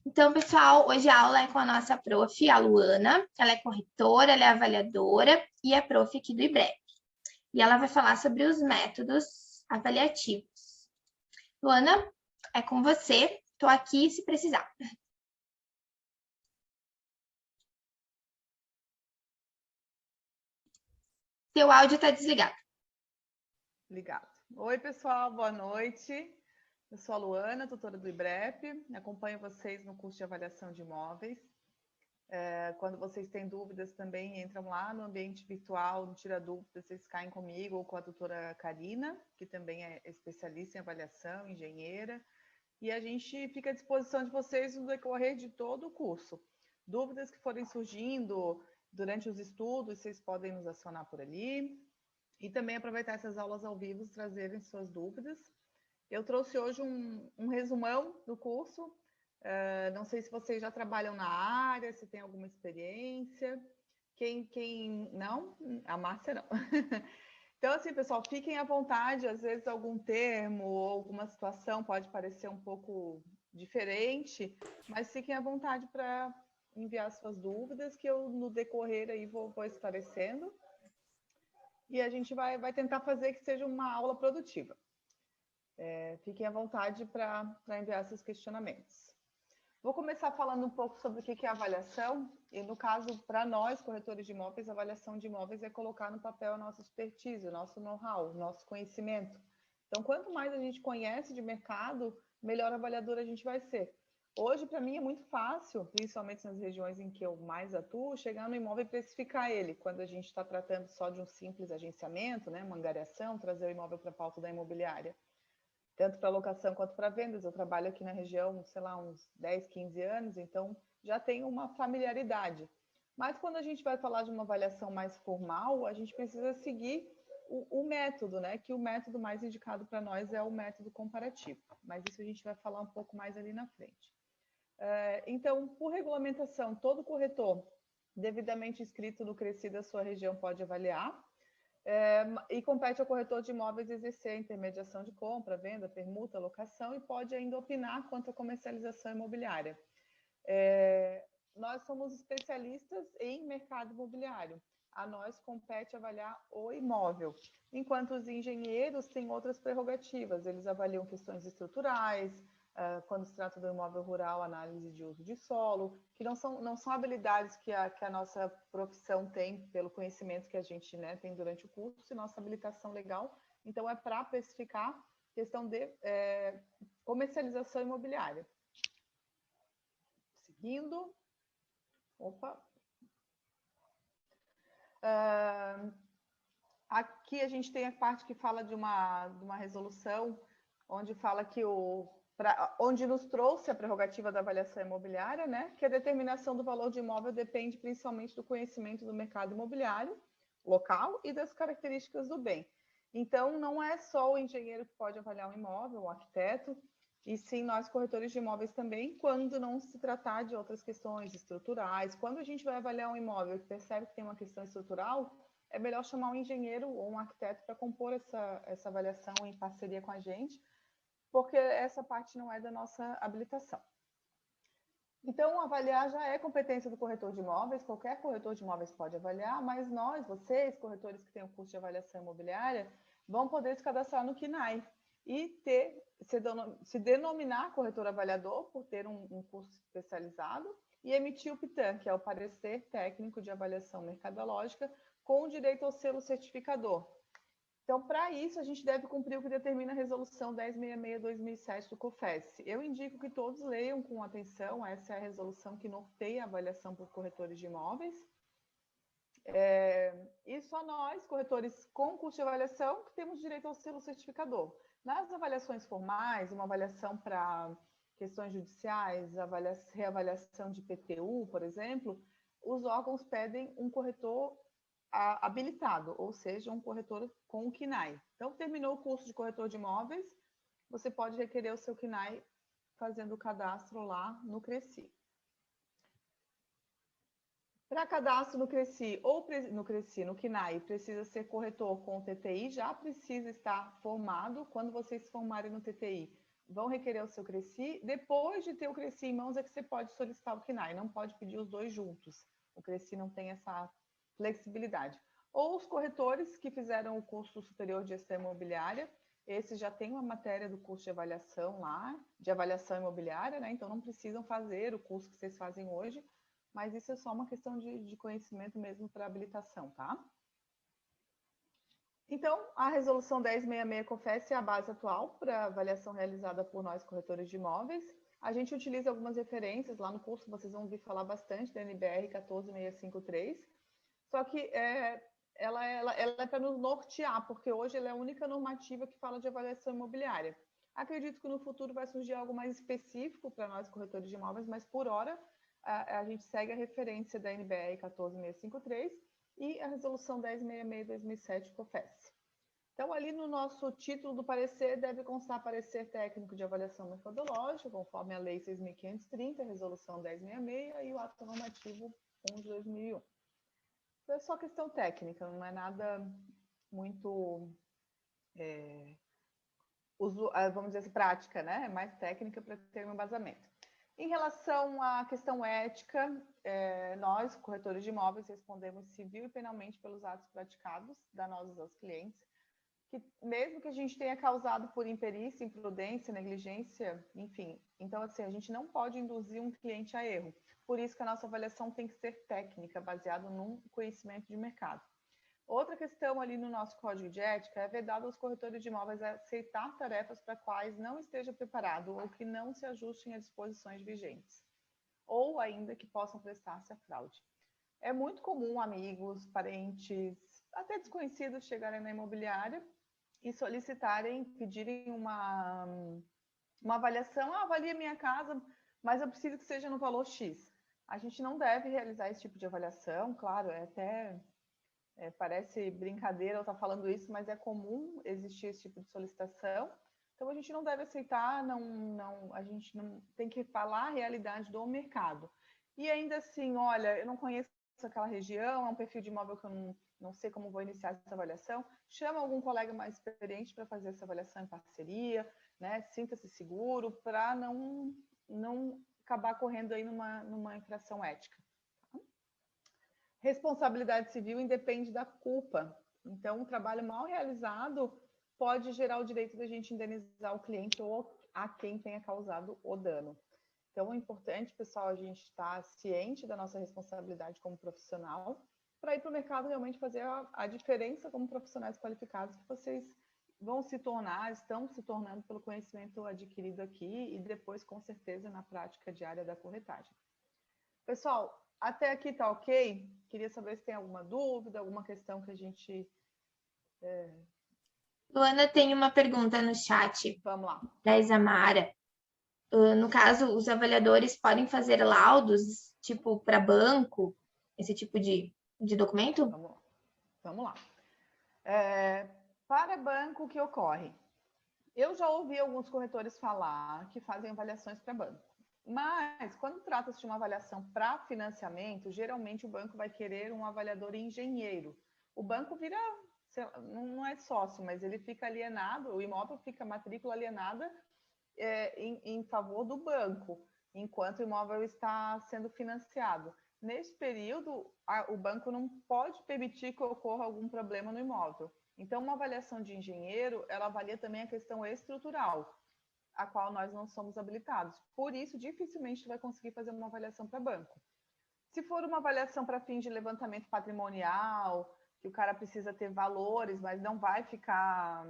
Então, pessoal, hoje a aula é com a nossa prof, a Luana. Ela é corretora, ela é avaliadora e é prof aqui do IBREP. E ela vai falar sobre os métodos avaliativos. Luana, é com você. Estou aqui se precisar. Seu áudio está desligado. Ligado. Oi, pessoal, boa noite. Eu sou a Luana, tutora do IBREP. Acompanho vocês no curso de avaliação de imóveis. Quando vocês têm dúvidas também, entram lá no ambiente virtual, no Tira Dúvidas, vocês caem comigo ou com a doutora Karina, que também é especialista em avaliação, engenheira. E a gente fica à disposição de vocês no decorrer de todo o curso. Dúvidas que forem surgindo durante os estudos, vocês podem nos acionar por ali. E também aproveitar essas aulas ao vivo, trazerem suas dúvidas. Eu trouxe hoje um resumão do curso. Não sei se vocês já trabalham na área, se tem alguma experiência. Quem não? A Márcia não. Então, assim, pessoal, fiquem à vontade. Às vezes, algum termo ou alguma situação pode parecer um pouco diferente, mas fiquem à vontade para enviar suas dúvidas, que eu, no decorrer, aí vou esclarecendo. E a gente vai tentar fazer que seja uma aula produtiva. Fiquem à vontade para enviar seus questionamentos. Vou começar falando um pouco sobre o que é avaliação. E, no caso, para nós, corretores de imóveis, a avaliação de imóveis é colocar no papel a nossa expertise, o nosso know-how, o nosso conhecimento. Então, quanto mais a gente conhece de mercado, melhor avaliador a gente vai ser. Hoje, para mim, é muito fácil, principalmente nas regiões em que eu mais atuo, chegar no imóvel e precificar ele. Quando a gente está tratando só de um simples agenciamento, né, uma angariação, trazer o imóvel para a pauta da imobiliária. Tanto para locação quanto para vendas. Eu trabalho aqui na região, sei lá, uns 10, 15 anos, então já tenho uma familiaridade. Mas quando a gente vai falar de uma avaliação mais formal, a gente precisa seguir o método, né? Que o método mais indicado para nós é o método comparativo. Mas isso a gente vai falar um pouco mais ali na frente. Então, por regulamentação, todo corretor devidamente inscrito no CRECI da sua região pode avaliar. E compete ao corretor de imóveis exercer a intermediação de compra, venda, permuta, locação e pode ainda opinar quanto à comercialização imobiliária. Nós somos especialistas em mercado imobiliário. A nós compete avaliar o imóvel, enquanto os engenheiros têm outras prerrogativas. Eles avaliam questões estruturais, quando se trata do imóvel rural, análise de uso de solo, que não são habilidades que a nossa profissão tem pelo conhecimento que a gente, né, tem durante o curso e nossa habilitação legal. Então, é para especificar questão de comercialização imobiliária. Seguindo. Opa. Aqui a gente tem a parte que fala de uma resolução, onde fala que onde nos trouxe a prerrogativa da avaliação imobiliária, né? Que a determinação do valor de imóvel depende principalmente do conhecimento do mercado imobiliário local e das características do bem. Então, não é só o engenheiro que pode avaliar um imóvel, o arquiteto, e sim nós, corretores de imóveis também, quando não se tratar de outras questões estruturais. Quando a gente vai avaliar um imóvel e percebe que tem uma questão estrutural, é melhor chamar um engenheiro ou um arquiteto para compor essa avaliação em parceria com a gente, porque essa parte não é da nossa habilitação. Então, avaliar já é competência do corretor de imóveis, qualquer corretor de imóveis pode avaliar, mas vocês, corretores que têm o curso de avaliação imobiliária, vão poder se cadastrar no KNAI e se denominar corretor avaliador por ter um curso especializado e emitir o PITAM, que é o Parecer Técnico de Avaliação Mercadológica, com direito ao selo certificador. Então, para isso, a gente deve cumprir o que determina a Resolução 1066/2007 do COFES. Eu indico que todos leiam com atenção, essa é a resolução que norteia a avaliação por corretores de imóveis. E só nós, corretores com curso de avaliação, que temos direito ao selo certificador. Nas avaliações formais, uma avaliação para questões judiciais, reavaliação de PTU, por exemplo, os órgãos pedem um corretor habilitado, ou seja, um corretor com o KNAI. Então, terminou o curso de corretor de imóveis, você pode requerer o seu KNAI fazendo o cadastro lá no CRECI. Para cadastro no CRECI ou no KNAI, precisa ser corretor com o TTI, já precisa estar formado. Quando vocês se formarem no TTI, vão requerer o seu CRECI. Depois de ter o CRECI em mãos é que você pode solicitar o CNAE, não pode pedir os dois juntos. O CRECI não tem essa flexibilidade. Ou os corretores que fizeram o curso superior de gestão imobiliária, esses já têm uma matéria do curso de avaliação lá, de avaliação imobiliária, né? Então não precisam fazer o curso que vocês fazem hoje, mas isso é só uma questão de conhecimento mesmo para habilitação, tá? Então, a resolução 1066 COFES é a base atual para avaliação realizada por nós, corretores de imóveis. A gente utiliza algumas referências, lá no curso vocês vão ouvir falar bastante da NBR 14653, só que ela é para nos nortear, porque hoje ela é a única normativa que fala de avaliação imobiliária. Acredito que no futuro vai surgir algo mais específico para nós, corretores de imóveis, mas por hora a gente segue a referência da NBR 14653 e a resolução 1066/2007 COFES. Então, ali no nosso título do parecer, deve constar parecer técnico de avaliação metodológica, conforme a Lei 6.530, a resolução 1066 e o ato normativo 1 de 2001. Então, é só questão técnica, não é nada muito, vamos dizer assim, prática, né? É mais técnica para ter um embasamento. Em relação à questão ética, nós, corretores de imóveis, respondemos civil e penalmente pelos atos praticados danosos aos clientes, que mesmo que a gente tenha causado por imperícia, imprudência, negligência, enfim. Então, assim, a gente não pode induzir um cliente a erro. Por isso que a nossa avaliação tem que ser técnica, baseada num conhecimento de mercado. Outra questão ali no nosso código de ética é vedado aos corretores de imóveis aceitar tarefas para quais não esteja preparado ou que não se ajustem às disposições vigentes, ou ainda que possam prestar-se a fraude. É muito comum amigos, parentes, até desconhecidos chegarem na imobiliária e solicitarem, pedirem uma avaliação. Avalia minha casa, mas eu preciso que seja no valor X. A gente não deve realizar esse tipo de avaliação, claro, parece brincadeira eu estar falando isso, mas é comum existir esse tipo de solicitação. Então, a gente não deve aceitar, a gente não tem que falar a realidade do mercado. E ainda assim, olha, eu não conheço aquela região, é um perfil de imóvel que eu não sei como vou iniciar essa avaliação. Chama algum colega mais experiente para fazer essa avaliação em parceria, né? Sinta-se seguro para não acabar correndo aí numa infração ética. Responsabilidade civil independe da culpa. Então, um trabalho mal realizado pode gerar o direito da gente indenizar o cliente ou a quem tenha causado o dano. Então, é importante, pessoal, a gente estar ciente da nossa responsabilidade como profissional para ir para o mercado realmente fazer a diferença como profissionais qualificados que vocês vão se tornar, estão se tornando pelo conhecimento adquirido aqui e depois, com certeza, na prática diária da corretagem. Pessoal, até aqui tá ok? Queria saber se tem alguma dúvida, alguma questão que a gente... Luana tem uma pergunta no chat. Vamos lá. Da Isamara. No caso, os avaliadores podem fazer laudos, tipo, para banco, esse tipo de documento? Vamos lá. Para banco, o que ocorre? Eu já ouvi alguns corretores falar que fazem avaliações para banco. Mas, quando trata-se de uma avaliação para financiamento, geralmente o banco vai querer um avaliador engenheiro. O banco vira, não é sócio, mas ele fica alienado, o imóvel fica matrícula alienada em favor do banco, enquanto o imóvel está sendo financiado. Nesse período, o banco não pode permitir que ocorra algum problema no imóvel. Então, uma avaliação de engenheiro, ela avalia também a questão estrutural, a qual nós não somos habilitados. Por isso, dificilmente vai conseguir fazer uma avaliação para banco. Se for uma avaliação para fins de levantamento patrimonial, que o cara precisa ter valores, mas não vai ficar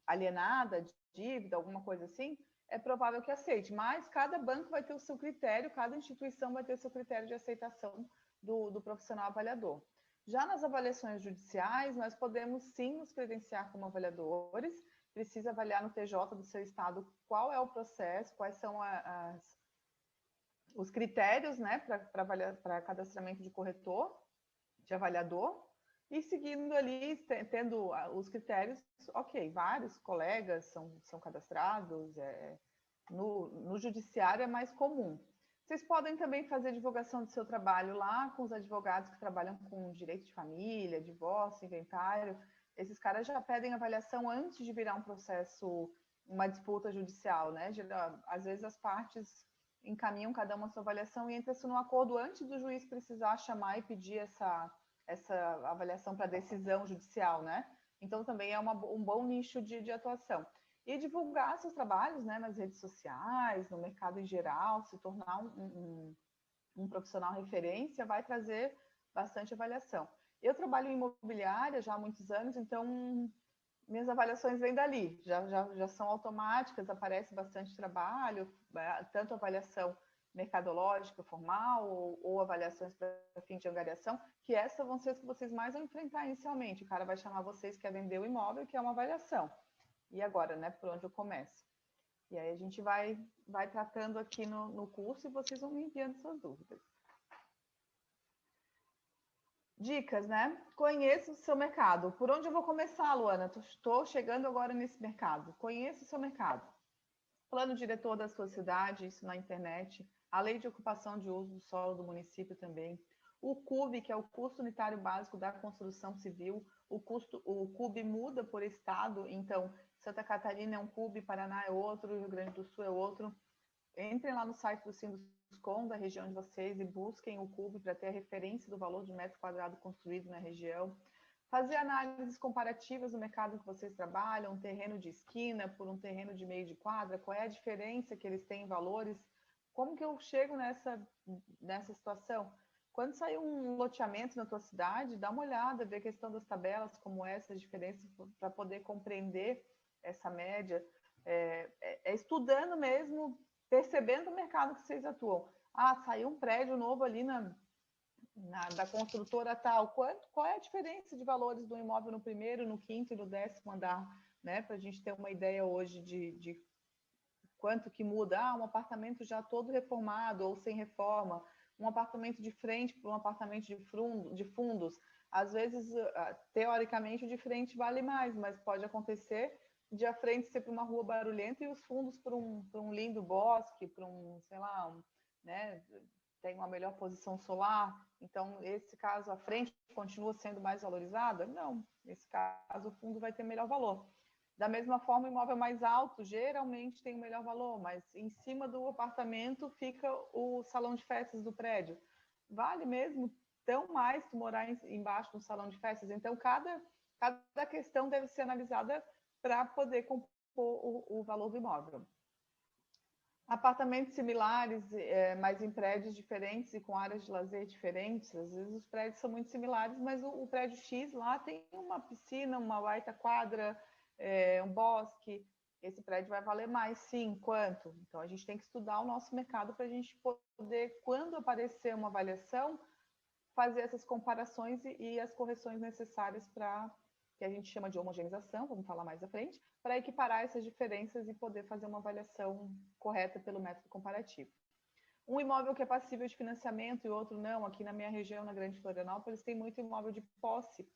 alienada de dívida, alguma coisa assim, é provável que aceite. Mas cada banco vai ter o seu critério, cada instituição vai ter o seu critério de aceitação do profissional avaliador. Já nas avaliações judiciais, nós podemos sim nos credenciar como avaliadores, precisa avaliar no TJ do seu estado qual é o processo, quais são os critérios, né, para cadastramento de corretor, de avaliador, e seguindo ali, tendo os critérios, ok, vários colegas são cadastrados, no judiciário é mais comum. Vocês podem também fazer divulgação do seu trabalho lá com os advogados que trabalham com direito de família, divórcio, inventário. esses caras já pedem avaliação antes de virar um processo, uma disputa judicial, né? Às vezes as partes encaminham cada uma a sua avaliação e entra-se num acordo antes do juiz precisar chamar e pedir essa avaliação para decisão judicial, né? Então também é um bom nicho de atuação. E divulgar seus trabalhos, né, nas redes sociais, no mercado em geral, se tornar um profissional referência, vai trazer bastante avaliação. Eu trabalho em imobiliária já há muitos anos, então minhas avaliações vêm dali, já são automáticas, aparece bastante trabalho, tanto avaliação mercadológica formal ou avaliações para fim de angariação, que essas vão ser as que vocês mais vão enfrentar inicialmente. O cara vai chamar vocês que é vender o imóvel, que é uma avaliação. E agora, né, por onde eu começo? E aí a gente vai tratando aqui no curso e vocês vão me enviando suas dúvidas. Dicas, né? Conheça o seu mercado. Por onde eu vou começar, Luana? Estou chegando agora nesse mercado. Conheça o seu mercado. Plano diretor da sua cidade, isso na internet. A lei de ocupação de uso do solo do município também. O CUB, que é o custo unitário básico da construção civil. O CUB muda por estado, então Santa Catarina é um CUB, Paraná é outro, Rio Grande do Sul é outro. Entrem lá no site do Sinduscon, da região de vocês, e busquem o CUB para ter a referência do valor de metro quadrado construído na região. Fazer análises comparativas no mercado que vocês trabalham, um terreno de esquina por um terreno de meio de quadra, qual é a diferença que eles têm em valores, como que eu chego nessa situação? Quando sair um loteamento na tua cidade, dá uma olhada, vê a questão das tabelas, como é essa diferença, para poder compreender essa média, estudando mesmo, percebendo o mercado que vocês atuam. Ah, saiu um prédio novo ali da construtora tal. Qual é a diferença de valores do imóvel no primeiro, no quinto e no 10º andar? Né? Para a gente ter uma ideia hoje de quanto que muda. Ah, um apartamento já todo reformado ou sem reforma, um apartamento de frente para um apartamento de fundos. Às vezes, teoricamente, o de frente vale mais, mas pode acontecer de a frente ser para uma rua barulhenta e os fundos para um lindo bosque, para sei lá, né, tem uma melhor posição solar. Então, esse caso, a frente continua sendo mais valorizada? Não, nesse caso, o fundo vai ter melhor valor. Da mesma forma, o imóvel mais alto geralmente tem o melhor valor, mas em cima do apartamento fica o salão de festas do prédio. Vale mesmo tão mais tu morar embaixo do salão de festas? Então, cada questão deve ser analisada para poder compor o valor do imóvel. Apartamentos similares, mas em prédios diferentes e com áreas de lazer diferentes. Às vezes os prédios são muito similares, mas o prédio X lá tem uma piscina, uma baita quadra, um bosque. Esse prédio vai valer mais, sim. Quanto? Então a gente tem que estudar o nosso mercado para a gente poder, quando aparecer uma avaliação, fazer essas comparações e as correções necessárias para que a gente chama de homogeneização, vamos falar mais à frente, para equiparar essas diferenças e poder fazer uma avaliação correta pelo método comparativo. Um imóvel que é passível de financiamento e outro não, aqui na minha região, na Grande Florianópolis, tem muito imóvel de posse,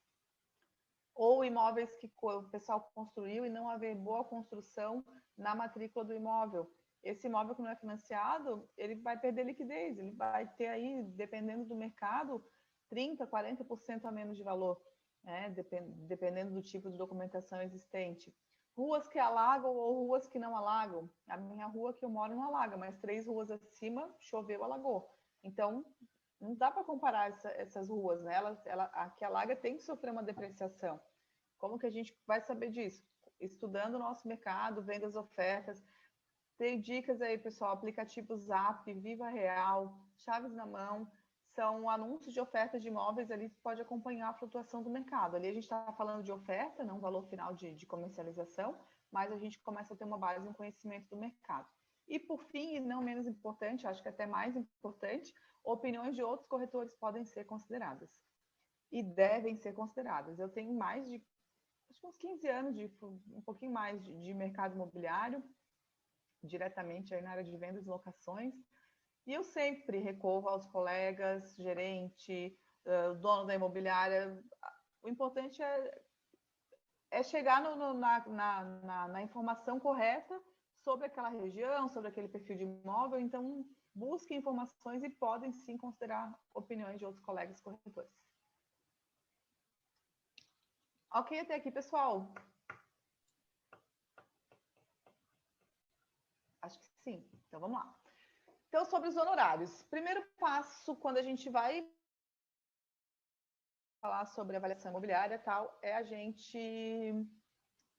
ou imóveis que o pessoal construiu e não averbou a construção na matrícula do imóvel. Esse imóvel que não é financiado, ele vai perder liquidez, ele vai ter aí, dependendo do mercado, 30%, 40% a menos de valor, né? Dependendo do tipo de documentação existente. Ruas que alagam ou ruas que não alagam. A minha rua que eu moro não alaga, mas 3 ruas acima, choveu, alagou. Então, não dá para comparar essas ruas, né? A que alaga tem que sofrer uma depreciação. Como que a gente vai saber disso? Estudando o nosso mercado, vendo as ofertas. Tem dicas aí, pessoal, aplicativo Zap, Viva Real, Chaves na Mão, são anúncios de ofertas de imóveis ali que pode acompanhar a flutuação do mercado. Ali a gente está falando de oferta, não valor final de comercialização, mas a gente começa a ter uma base, um conhecimento do mercado. E por fim, e não menos importante, acho que até mais importante, opiniões de outros corretores podem ser consideradas. E devem ser consideradas. Eu tenho mais de, acho que uns 15 anos, um pouquinho mais de mercado imobiliário, diretamente aí na área de vendas e locações, e eu sempre recorro aos colegas, gerente, dono da imobiliária. O importante é chegar na informação correta sobre aquela região, sobre aquele perfil de imóvel. Então, busque informações e podem sim considerar opiniões de outros colegas corretores. Ok até aqui, pessoal? Acho que sim. Então, vamos lá. Então, sobre os honorários. Primeiro passo, quando a gente vai falar sobre avaliação imobiliária e tal, é a gente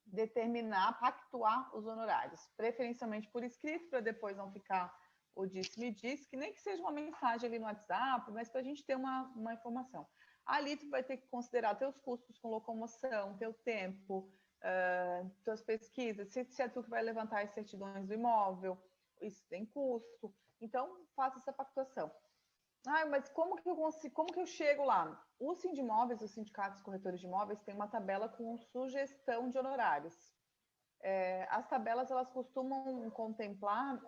determinar, pactuar os honorários, preferencialmente por escrito, para depois não ficar o disse-me-disse, que nem que seja uma mensagem ali no WhatsApp, mas para a gente ter uma informação. Ali tu vai ter que considerar teus custos com locomoção, teu tempo, tuas pesquisas, se é tu que vai levantar as certidões do imóvel, isso tem custo. Então, faça essa pactuação. Ah, mas como que eu chego lá? O Sindimóveis, os sindicatos corretores de imóveis, tem uma tabela com sugestão de honorários. As tabelas elas costumam contemplar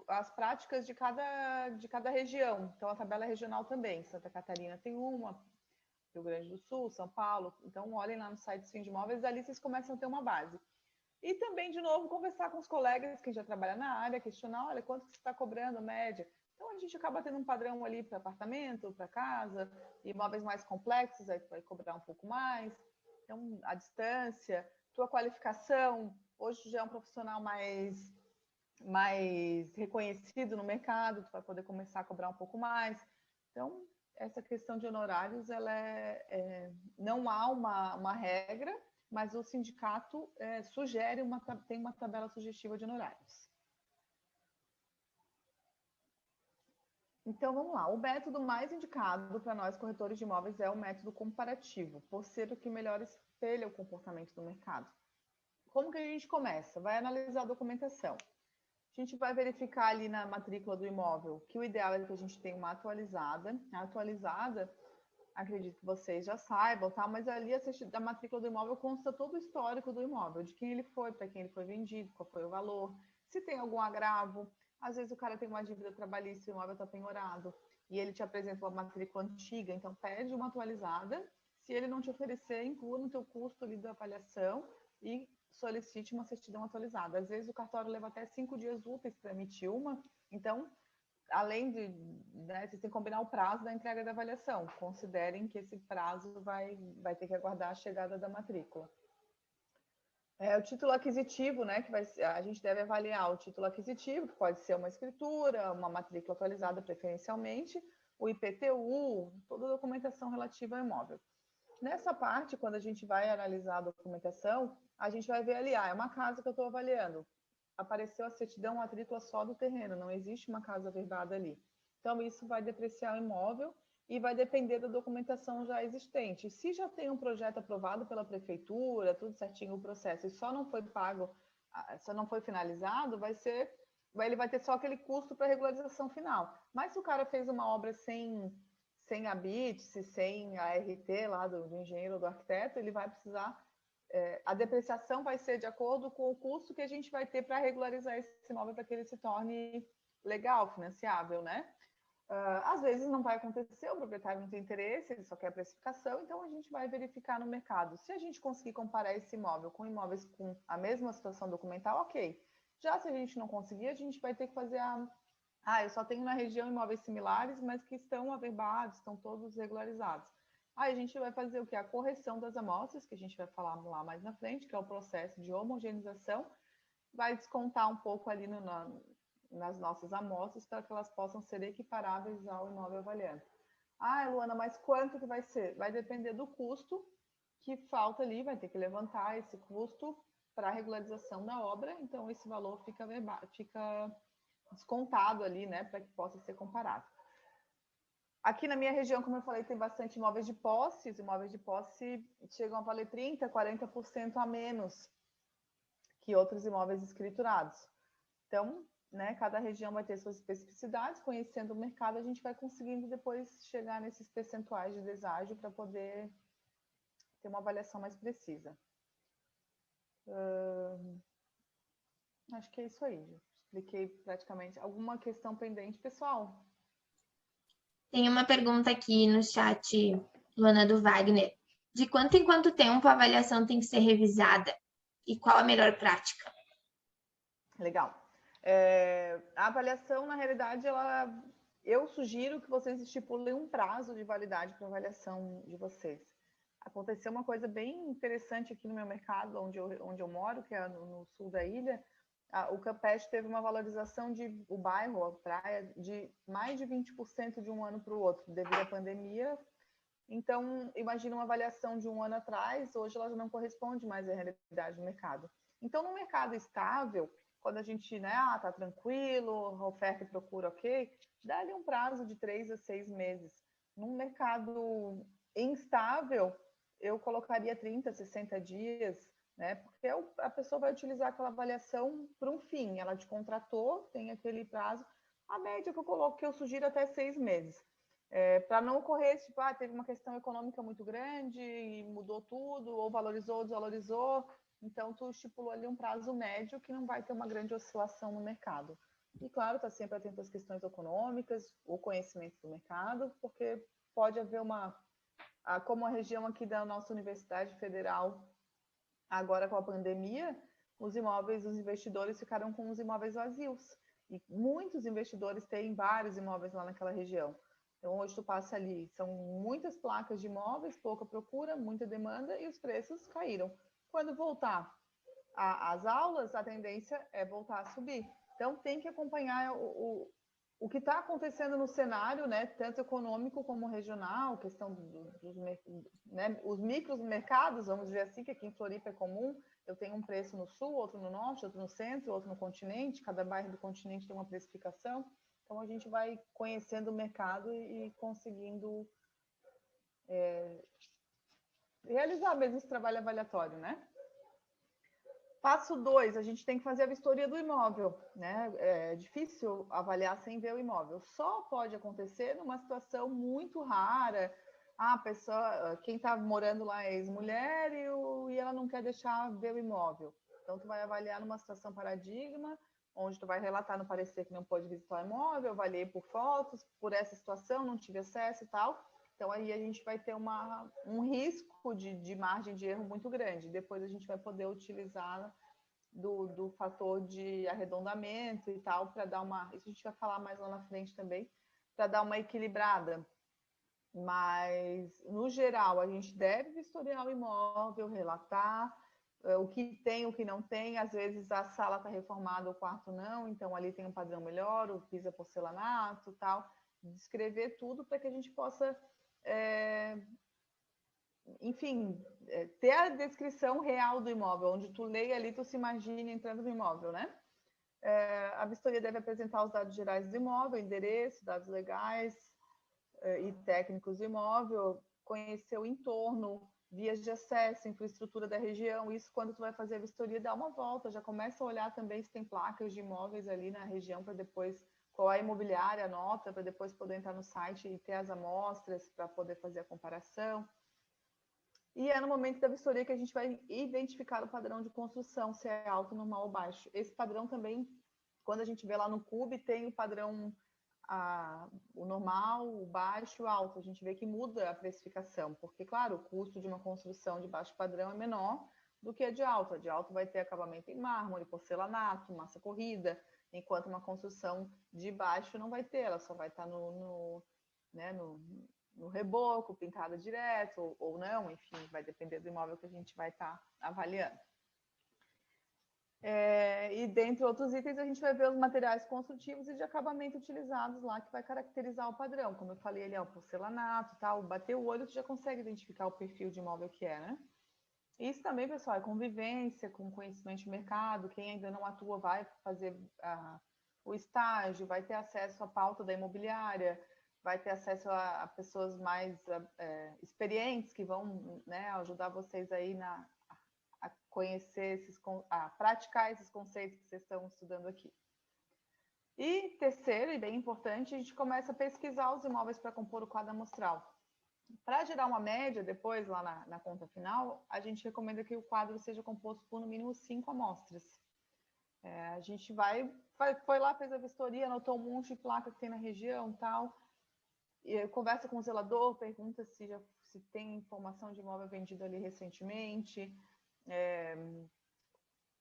as práticas de cada região. Então, a tabela é regional também. Santa Catarina tem uma, Rio Grande do Sul, São Paulo. Então, olhem lá no site do Sindimóveis, ali vocês começam a ter uma base. E também, de novo, conversar com os colegas que já trabalham na área, questionar, olha, quanto que você está cobrando, média? Então, a gente acaba tendo um padrão ali para apartamento, para casa, imóveis mais complexos, aí tu vai cobrar um pouco mais. Então, a distância, tua qualificação, hoje já é um profissional mais reconhecido no mercado, tu vai poder começar a cobrar um pouco mais. Então, essa questão de honorários, ela não há uma regra, mas o sindicato sugere, tem uma tabela sugestiva de honorários. Então, vamos lá. O método mais indicado para nós, corretores de imóveis, é o método comparativo, por ser o que melhor espelha o comportamento do mercado. Como que a gente começa? Vai analisar a documentação. A gente vai verificar ali na matrícula do imóvel que o ideal é que a gente tenha uma atualizada. A atualizada, acredito que vocês já saibam, tá? Mas ali da matrícula do imóvel consta todo o histórico do imóvel, de quem ele foi, para quem ele foi vendido, qual foi o valor, se tem algum agravo. Às vezes o cara tem uma dívida trabalhista e o imóvel está penhorado e ele te apresenta uma matrícula antiga, então pede uma atualizada. Se ele não te oferecer, inclua no teu custo ali da avaliação e solicite uma certidão atualizada. Às vezes o cartório leva até 5 dias úteis para emitir uma, então, além de, né, vocês têm que combinar o prazo da entrega da avaliação. Considerem que esse prazo vai ter que aguardar a chegada da matrícula. O título aquisitivo, né, a gente deve avaliar o título aquisitivo, que pode ser uma escritura, uma matrícula atualizada preferencialmente, o IPTU, toda a documentação relativa ao imóvel. Nessa parte, quando a gente vai analisar a documentação, a gente vai ver ali, é uma casa que eu estou avaliando. Apareceu a certidão, a matrícula só do terreno, não existe uma casa verbada ali. Então, isso vai depreciar o imóvel e vai depender da documentação já existente. Se já tem um projeto aprovado pela prefeitura, tudo certinho o processo, e só não foi pago, só não foi finalizado, ele vai ter só aquele custo para regularização final. Mas se o cara fez uma obra sem a BITS, sem a RT lá do engenheiro ou do arquiteto, ele vai precisar, a depreciação vai ser de acordo com o custo que a gente vai ter para regularizar esse imóvel para que ele se torne legal, financiável, né? Às vezes não vai acontecer, o proprietário não tem interesse, ele só quer a precificação, então a gente vai verificar no mercado. Se a gente conseguir comparar esse imóvel com imóveis com a mesma situação documental, ok. Já se a gente não conseguir, a gente vai ter que fazer eu só tenho na região imóveis similares, mas que estão averbados, estão todos regularizados. Aí a gente vai fazer o quê? A correção das amostras, que a gente vai falar lá mais na frente, que é o processo de homogeneização, vai descontar um pouco ali nas nossas amostras para que elas possam ser equiparáveis ao imóvel avaliado. Luana, mas quanto que vai ser? Vai depender do custo que falta ali, vai ter que levantar esse custo para a regularização da obra, então esse valor fica descontado ali, né, para que possa ser comparado. Aqui na minha região, como eu falei, tem bastante imóveis de posse. Os imóveis de posse chegam a valer 30%, 40% a menos que outros imóveis escriturados. Então, né, cada região vai ter suas especificidades. Conhecendo o mercado, a gente vai conseguindo depois chegar nesses percentuais de deságio para poder ter uma avaliação mais precisa. Acho que é isso aí. Expliquei praticamente. Alguma questão pendente, pessoal? Tem uma pergunta aqui no chat, Luana, do Wagner. De quanto em quanto tempo a avaliação tem que ser revisada? E qual a melhor prática? Legal. A avaliação, na realidade, eu sugiro que vocês estipulem um prazo de validade para a avaliação de vocês. aconteceu uma coisa bem interessante aqui no meu mercado, onde eu moro, que é no sul da ilha. O Campeche teve uma valorização o bairro, a praia, de mais de 20% de um ano para o outro, devido à pandemia. Então, imagina uma avaliação de um ano atrás, hoje ela já não corresponde mais à realidade do mercado. Então, no mercado estável, quando a gente, né, tá tranquilo, a oferta e procura ok, dá ali um prazo de 3 a 6 meses. Num mercado instável, eu colocaria 30, 60 dias, né? Porque a pessoa vai utilizar aquela avaliação para um fim. Ela te contratou, tem aquele prazo. A média que eu coloco, que eu sugiro até 6 meses. Para não ocorrer, tipo, teve uma questão econômica muito grande e mudou tudo, ou valorizou, desvalorizou. Então, tu estipulou ali um prazo médio que não vai ter uma grande oscilação no mercado. E, claro, está sempre atento às questões econômicas, o conhecimento do mercado, porque pode haver como a região aqui da nossa Universidade Federal, agora com a pandemia, os investidores ficaram com os imóveis vazios. E muitos investidores têm vários imóveis lá naquela região. Então, hoje tu passa ali, são muitas placas de imóveis, pouca procura, muita demanda e os preços caíram. Quando voltar às aulas, a tendência é voltar a subir. Então, tem que acompanhar o que está acontecendo no cenário, né, tanto econômico como regional, questão os micromercados, vamos dizer assim, que aqui em Floripa é comum. Eu tenho um preço no sul, outro no norte, outro no centro, outro no continente. Cada bairro do continente tem uma precificação. Então, a gente vai conhecendo o mercado e conseguindo realizar mesmo esse trabalho avaliatório, né? Passo 2, a gente tem que fazer a vistoria do imóvel, né? É difícil avaliar sem ver o imóvel. Só pode acontecer numa situação muito rara. A pessoa, quem está morando lá é ex-mulher e ela não quer deixar ver o imóvel. Então, tu vai avaliar numa situação paradigma, onde tu vai relatar no parecer que não pode visitar o imóvel, avaliei por fotos, por essa situação, não tive acesso e tal. Então, aí a gente vai ter um risco de margem de erro muito grande. Depois a gente vai poder utilizar do fator de arredondamento e tal, para dar isso a gente vai falar mais lá na frente também, para dar uma equilibrada. Mas, no geral, a gente deve vistoriar o imóvel, relatar o que tem, o que não tem. Às vezes a sala está reformada, o quarto não, então ali tem um padrão melhor, o piso é porcelanato, tal. Descrever tudo para que a gente possa, enfim, ter a descrição real do imóvel, onde tu leia ali, tu se imagine entrando no imóvel, né? A vistoria deve apresentar os dados gerais do imóvel, endereço, dados legais e técnicos do imóvel, conhecer o entorno, vias de acesso, infraestrutura da região. Isso, quando tu vai fazer a vistoria, dá uma volta, já começa a olhar também se tem placas de imóveis ali na região, para depois, qual a imobiliária, a nota, para depois poder entrar no site e ter as amostras para poder fazer a comparação. E é no momento da vistoria que a gente vai identificar o padrão de construção, se é alto, normal ou baixo. Esse padrão também, quando a gente vê lá no CUB, tem o padrão o normal, o baixo e o alto. A gente vê que muda a precificação, porque, claro, o custo de uma construção de baixo padrão é menor do que a de alto. A de alto vai ter acabamento em mármore, porcelanato, massa corrida, enquanto uma construção de baixo não vai ter, ela só vai estar no reboco, pintada direto ou não, enfim, vai depender do imóvel que a gente vai estar avaliando. E dentre outros itens, a gente vai ver os materiais construtivos e de acabamento utilizados lá, que vai caracterizar o padrão. Como eu falei ali, o porcelanato, tal, bater o olho, tu já consegue identificar o perfil de imóvel que é, né? Isso também, pessoal, é convivência com conhecimento de mercado. Quem ainda não atua vai fazer o estágio, vai ter acesso à pauta da imobiliária, vai ter acesso a pessoas mais experientes que vão, né, ajudar vocês aí a conhecer, a praticar esses conceitos que vocês estão estudando aqui. E terceiro, e bem importante, a gente começa a pesquisar os imóveis para compor o quadro amostral. Para gerar uma média, depois, lá na conta final, a gente recomenda que o quadro seja composto por, no mínimo, 5 amostras. A gente foi lá, fez a vistoria, anotou um monte de placa que tem na região, tal, e conversa com o zelador, pergunta se tem informação de imóvel vendido ali recentemente.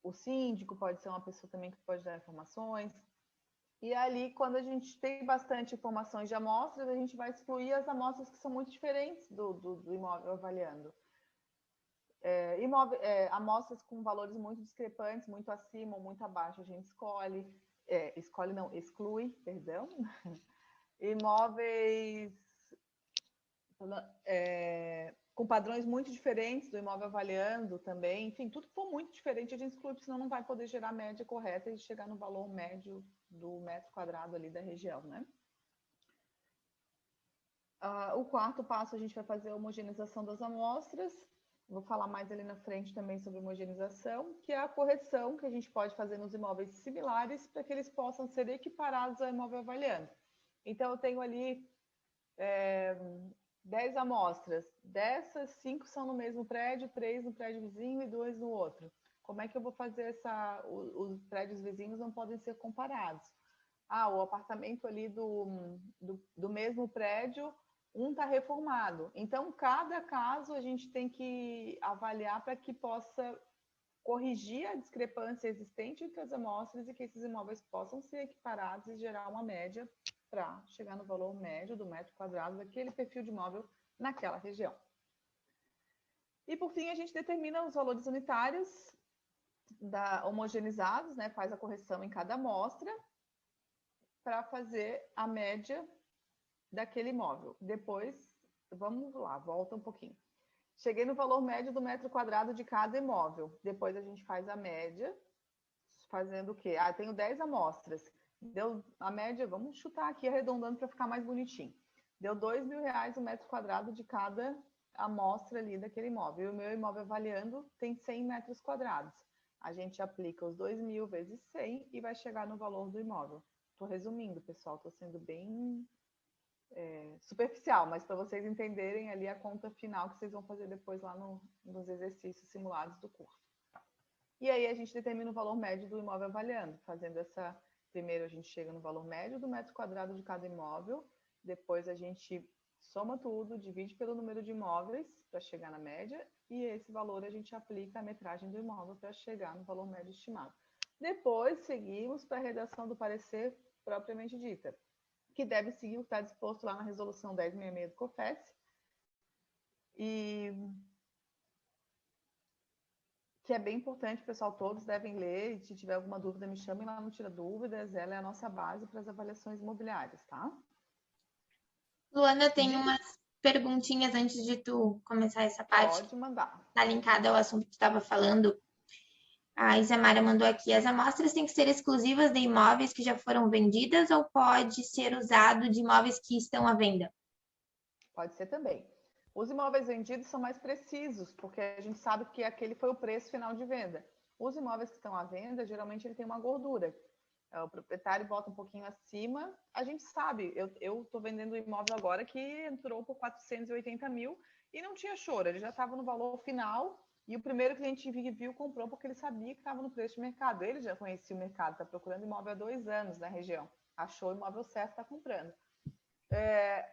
O síndico pode ser uma pessoa também que pode dar informações. E ali, quando a gente tem bastante informações de amostras, a gente vai excluir as amostras que são muito diferentes do imóvel avaliando. Amostras com valores muito discrepantes, muito acima ou muito abaixo, a gente exclui, perdão. Imóveis com padrões muito diferentes do imóvel avaliando também, enfim, tudo que for muito diferente a gente exclui, porque senão não vai poder gerar a média correta e chegar no valor médio do metro quadrado ali da região, né? O quarto passo, a gente vai fazer a homogeneização das amostras. Vou falar mais ali na frente também sobre homogeneização, que é a correção que a gente pode fazer nos imóveis similares para que eles possam ser equiparados ao imóvel avaliando. Então, eu tenho ali 10 amostras. Dessas, 5 são no mesmo prédio, 3 no prédio vizinho e 2 no outro. Como é que eu vou fazer os prédios vizinhos não podem ser comparados. O apartamento ali do mesmo prédio, um está reformado. Então, cada caso a gente tem que avaliar para que possa corrigir a discrepância existente entre as amostras e que esses imóveis possam ser equiparados e gerar uma média para chegar no valor médio do metro quadrado daquele perfil de imóvel naquela região. E, por fim, a gente determina os valores unitários homogeneizados, né? Faz a correção em cada amostra para fazer a média daquele imóvel. Depois, vamos lá, volta um pouquinho. Cheguei no valor médio do metro quadrado de cada imóvel. Depois a gente faz a média, fazendo o quê? Tenho 10 amostras. Deu a média, vamos chutar aqui arredondando para ficar mais bonitinho. Deu R$2.000 o metro quadrado de cada amostra ali daquele imóvel. E o meu imóvel avaliando tem 100 metros quadrados. A gente aplica os 2.000 vezes 100 e vai chegar no valor do imóvel. Estou resumindo, pessoal, estou sendo bem superficial, mas para vocês entenderem ali a conta final que vocês vão fazer depois lá nos exercícios simulados do curso. E aí a gente determina o valor médio do imóvel avaliando, fazendo primeiro a gente chega no valor médio do metro quadrado de cada imóvel, depois a gente soma tudo, divide pelo número de imóveis para chegar na média, e esse valor a gente aplica a metragem do imóvel para chegar no valor médio estimado. Depois seguimos para a redação do parecer propriamente dita, que deve seguir o que está disposto lá na resolução 1066 do COFES. E que é bem importante, pessoal, todos devem ler, e se tiver alguma dúvida, me chamem lá no Tira Dúvidas, ela é a nossa base para as avaliações imobiliárias, tá? Luana, tem umas perguntinhas antes de tu começar essa parte. Pode mandar. Está linkada ao assunto que tu estava falando. A Isamara mandou aqui, as amostras têm que ser exclusivas de imóveis que já foram vendidas ou pode ser usado de imóveis que estão à venda? Pode ser também. Os imóveis vendidos são mais precisos, porque a gente sabe que aquele foi o preço final de venda. Os imóveis que estão à venda, geralmente ele tem uma gordura. O proprietário bota um pouquinho acima. A gente sabe, eu estou vendendo um imóvel agora que entrou por 480 mil e não tinha choro, ele já estava no valor final. E o primeiro cliente que viu comprou porque ele sabia que estava no preço de mercado. Ele já conhecia o mercado, está procurando imóvel há 2 anos na região. Achou o imóvel certo, está comprando.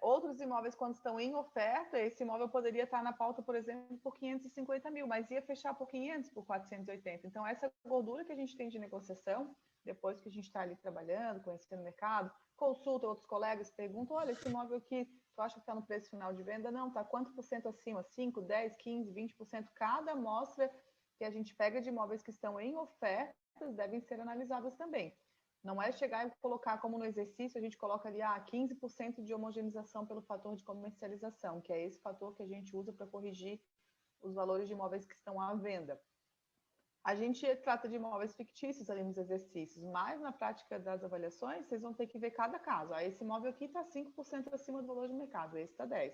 Outros imóveis, quando estão em oferta, esse imóvel poderia estar na pauta, por exemplo, por 550 mil, mas ia fechar por 500, por 480. Então, essa gordura que a gente tem de negociação, depois que a gente está ali trabalhando, conhecendo o mercado, consulta outros colegas, pergunta, olha, esse imóvel aqui, tu acha que está no preço final de venda? Não, está quanto por cento acima? 5, 10, 15, 20%? Cada amostra que a gente pega de imóveis que estão em ofertas devem ser analisadas também. Não é chegar e colocar como no exercício, a gente coloca ali 15% de homogeneização pelo fator de comercialização, que é esse fator que a gente usa para corrigir os valores de imóveis que estão à venda. A gente trata de imóveis fictícios ali nos exercícios, mas na prática das avaliações, vocês vão ter que ver cada caso. Esse imóvel aqui está 5% acima do valor de mercado, esse está 10%,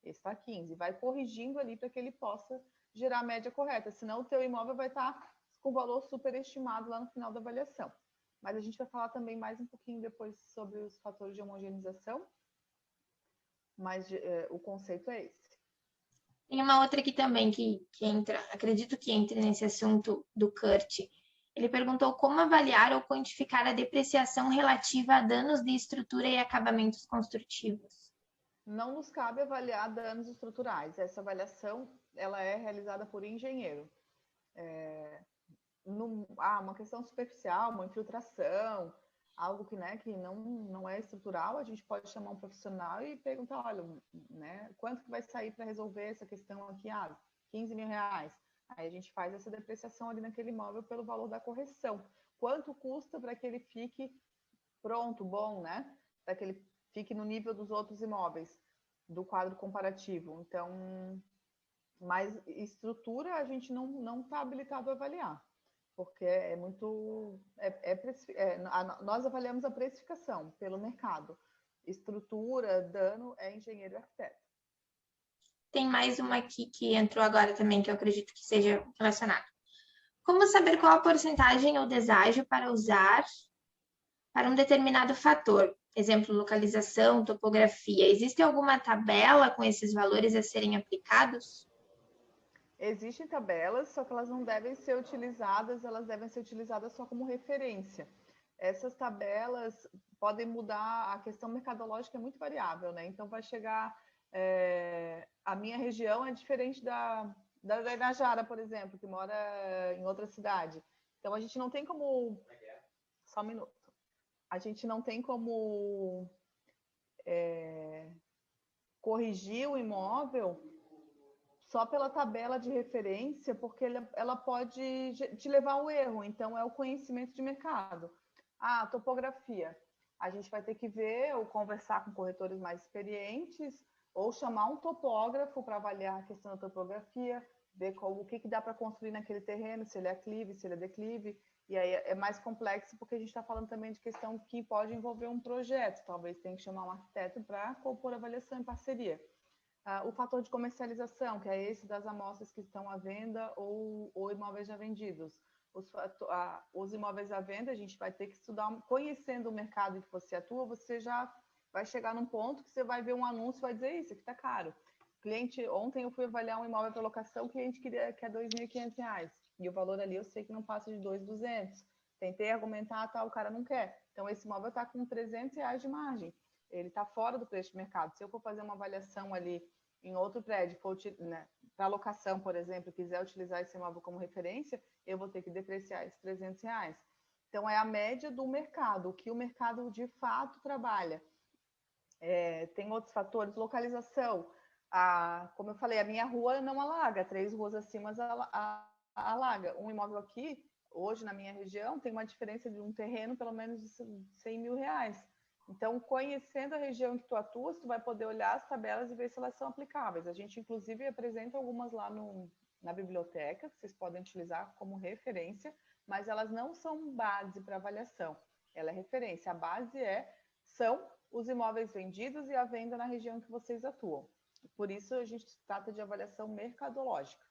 esse está 15%. Vai corrigindo ali para que ele possa gerar a média correta, senão o teu imóvel vai estar com o valor superestimado lá no final da avaliação. Mas a gente vai falar também mais um pouquinho depois sobre os fatores de homogeneização, mas o conceito é esse. Tem uma outra aqui também que entra, acredito que entre nesse assunto do Kurt. Ele perguntou como avaliar ou quantificar a depreciação relativa a danos de estrutura e acabamentos construtivos. Não nos cabe avaliar danos estruturais. Essa avaliação ela é realizada por engenheiro. Uma questão superficial, uma infiltração, algo que não é estrutural, a gente pode chamar um profissional e perguntar, olha, quanto que vai sair para resolver essa questão aqui? R$15 mil. Aí a gente faz essa depreciação ali naquele imóvel pelo valor da correção. Quanto custa para que ele fique pronto, bom, né? Para que ele fique no nível dos outros imóveis do quadro comparativo. Então, mas estrutura a gente não está habilitado a avaliar, porque é muito. Nós avaliamos a precificação pelo mercado. Estrutura, dano é engenheiro e arquiteto. Tem mais uma aqui que entrou agora também, que eu acredito que seja relacionado. Como saber qual a porcentagem ou deságio para usar para um determinado fator? Exemplo, localização, topografia. Existe alguma tabela com esses valores a serem aplicados? Existem tabelas, só que elas não devem ser utilizadas, elas devem ser utilizadas só como referência. Essas tabelas podem mudar, a questão mercadológica é muito variável, né? Então vai chegar, a minha região é diferente da Inajara, por exemplo, que mora em outra cidade. Então a gente não tem como... Só um minuto. A gente não tem como corrigir o imóvel só pela tabela de referência, porque ela pode te levar ao erro. Então, é o conhecimento de mercado. Ah, topografia. A gente vai ter que ver ou conversar com corretores mais experientes ou chamar um topógrafo para avaliar a questão da topografia, ver o que dá para construir naquele terreno, se ele é aclive, se ele é declive. E aí é mais complexo porque a gente está falando também de questão que pode envolver um projeto. Talvez tenha que chamar um arquiteto para compor avaliação em parceria. O fator de comercialização, que é esse das amostras que estão à venda ou imóveis já vendidos. Os imóveis à venda, a gente vai ter que estudar, conhecendo o mercado em que você atua, você já vai chegar num ponto que você vai ver um anúncio e vai dizer, isso aqui está caro. Ontem eu fui avaliar um imóvel para locação, o cliente quer R$2.500, e o valor ali eu sei que não passa de R$2.200. Tentei argumentar, o cara não quer. Então, esse imóvel está com R$300 de margem. Ele está fora do preço de mercado. Se eu for fazer uma avaliação ali em outro prédio, né, para locação, por exemplo, quiser utilizar esse imóvel como referência, eu vou ter que depreciar esses R$300. Então, é a média do mercado, o que o mercado de fato trabalha. Tem outros fatores, localização. Como eu falei, a minha rua não alaga, 3 ruas acima alaga. Um imóvel aqui, hoje na minha região, tem uma diferença de um terreno pelo menos de R$100 mil. Então, conhecendo a região que tu atuas, tu vai poder olhar as tabelas e ver se elas são aplicáveis. A gente, inclusive, apresenta algumas lá na biblioteca, que vocês podem utilizar como referência, mas elas não são base para avaliação. Ela é referência. A base são os imóveis vendidos e a venda na região que vocês atuam. Por isso, a gente trata de avaliação mercadológica.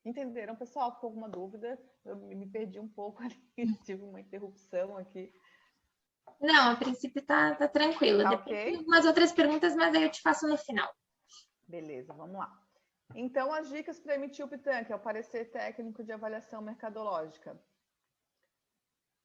Entenderam, pessoal? Ficou alguma dúvida? Eu me perdi um pouco ali, tive uma interrupção aqui. Não, a princípio tá tranquilo. Tá Depois ok? tem algumas outras perguntas, mas aí eu te faço no final. Beleza, vamos lá. Então, as dicas para emitir o PITAM, que é o parecer técnico de avaliação mercadológica.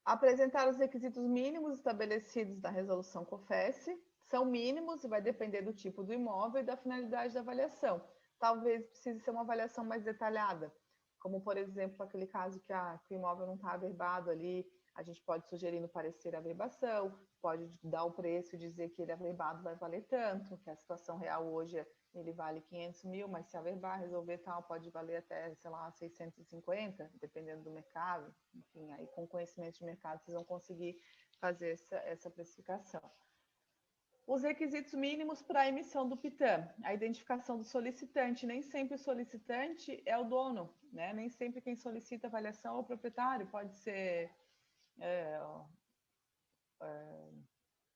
Apresentar os requisitos mínimos estabelecidos na resolução COFES. São mínimos e vai depender do tipo do imóvel e da finalidade da avaliação. Talvez precise ser uma avaliação mais detalhada, como, por exemplo, aquele caso que o imóvel não está averbado ali, a gente pode sugerir no parecer a averbação, pode dar o preço e dizer que ele averbado vai valer tanto, que a situação real hoje ele vale 500 mil, mas se averbar, resolver tal, pode valer até, sei lá, 650, dependendo do mercado. Enfim, aí com conhecimento de mercado vocês vão conseguir fazer essa precificação. Os requisitos mínimos para a emissão do PITAM. A identificação do solicitante. Nem sempre o solicitante é o dono, né? Nem sempre quem solicita avaliação é o proprietário. Pode ser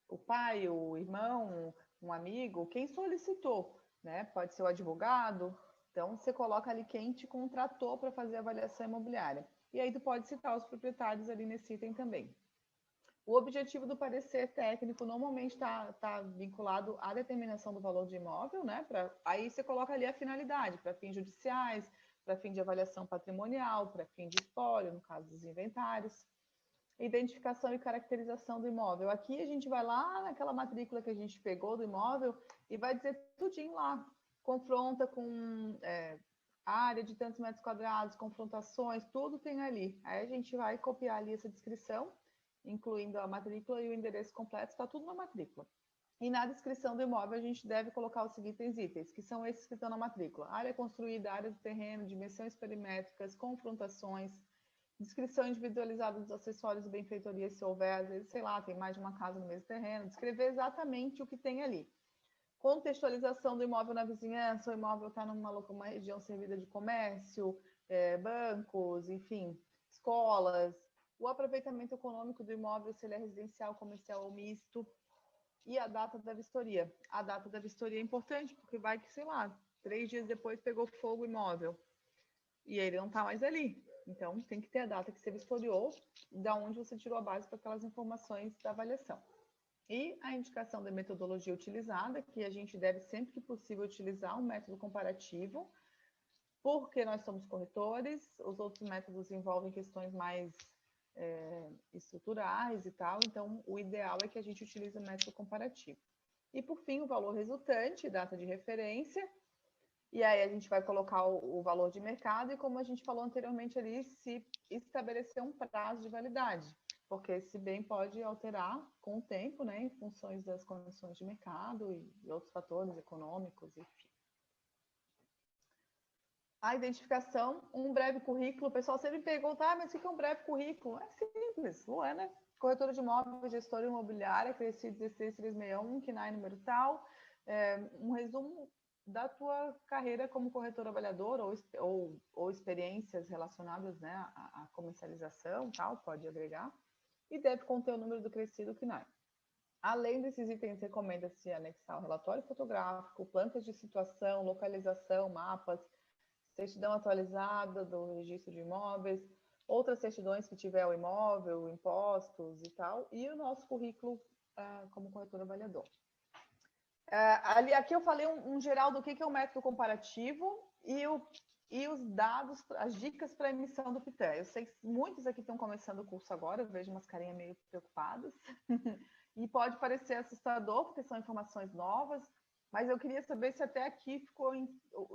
o pai, o irmão, um amigo, quem solicitou, né? Pode ser o advogado. Então, você coloca ali quem te contratou para fazer a avaliação imobiliária. E aí, tu pode citar os proprietários ali nesse item também. O objetivo do parecer técnico normalmente está vinculado à determinação do valor de imóvel, né? Aí você coloca ali a finalidade, para fins judiciais, para fim de avaliação patrimonial, para fim de espólio, no caso dos inventários. Identificação e caracterização do imóvel. Aqui a gente vai lá naquela matrícula que a gente pegou do imóvel e vai dizer tudinho lá. Confronta com área de tantos metros quadrados, confrontações, tudo tem ali. Aí a gente vai copiar ali essa descrição, incluindo a matrícula e o endereço completo, está tudo na matrícula. E na descrição do imóvel, a gente deve colocar os seguintes itens, que são esses que estão na matrícula. Área construída, área do terreno, dimensões perimétricas, confrontações, descrição individualizada dos acessórios e benfeitorias, se houver, às vezes, sei lá, tem mais de uma casa no mesmo terreno, descrever exatamente o que tem ali. Contextualização do imóvel na vizinhança, o imóvel está numa região servida de comércio, bancos, enfim, escolas, o aproveitamento econômico do imóvel, se ele é residencial, comercial ou misto, e a data da vistoria. A data da vistoria é importante, porque vai que, sei lá, 3 dias depois pegou fogo o imóvel, e ele não está mais ali. Então, tem que ter a data que você vistoriou, da onde você tirou a base para aquelas informações da avaliação. E a indicação da metodologia utilizada, que a gente deve, sempre que possível, utilizar um método comparativo, porque nós somos corretores, os outros métodos envolvem questões mais estruturais e tal, então o ideal é que a gente utilize o método comparativo. E, por fim, o valor resultante, data de referência, e aí a gente vai colocar o valor de mercado e, como a gente falou anteriormente ali, se estabelecer um prazo de validade, porque esse bem pode alterar com o tempo, né, em funções das condições de mercado e outros fatores econômicos, enfim. A identificação, um breve currículo. O pessoal sempre pergunta, mas o que é um breve currículo? É simples, Luana, corretora de imóveis, gestora imobiliária, Cresci 16361, KNAI número tal, um resumo da tua carreira como corretor avaliador ou experiências relacionadas, né, à comercialização, tal, pode agregar, e deve conter o número do Cresci do KNAI. Além desses itens, recomenda-se anexar o relatório fotográfico, plantas de situação, localização, mapas, certidão atualizada do registro de imóveis, outras certidões que tiver o imóvel, impostos e tal, e o nosso currículo como corretor avaliador. Aqui eu falei um geral do que é o método comparativo e os dados, as dicas para emissão do PITAM. Eu sei que muitos aqui estão começando o curso agora, eu vejo umas carinhas meio preocupadas, e pode parecer assustador, porque são informações novas, mas eu queria saber se até aqui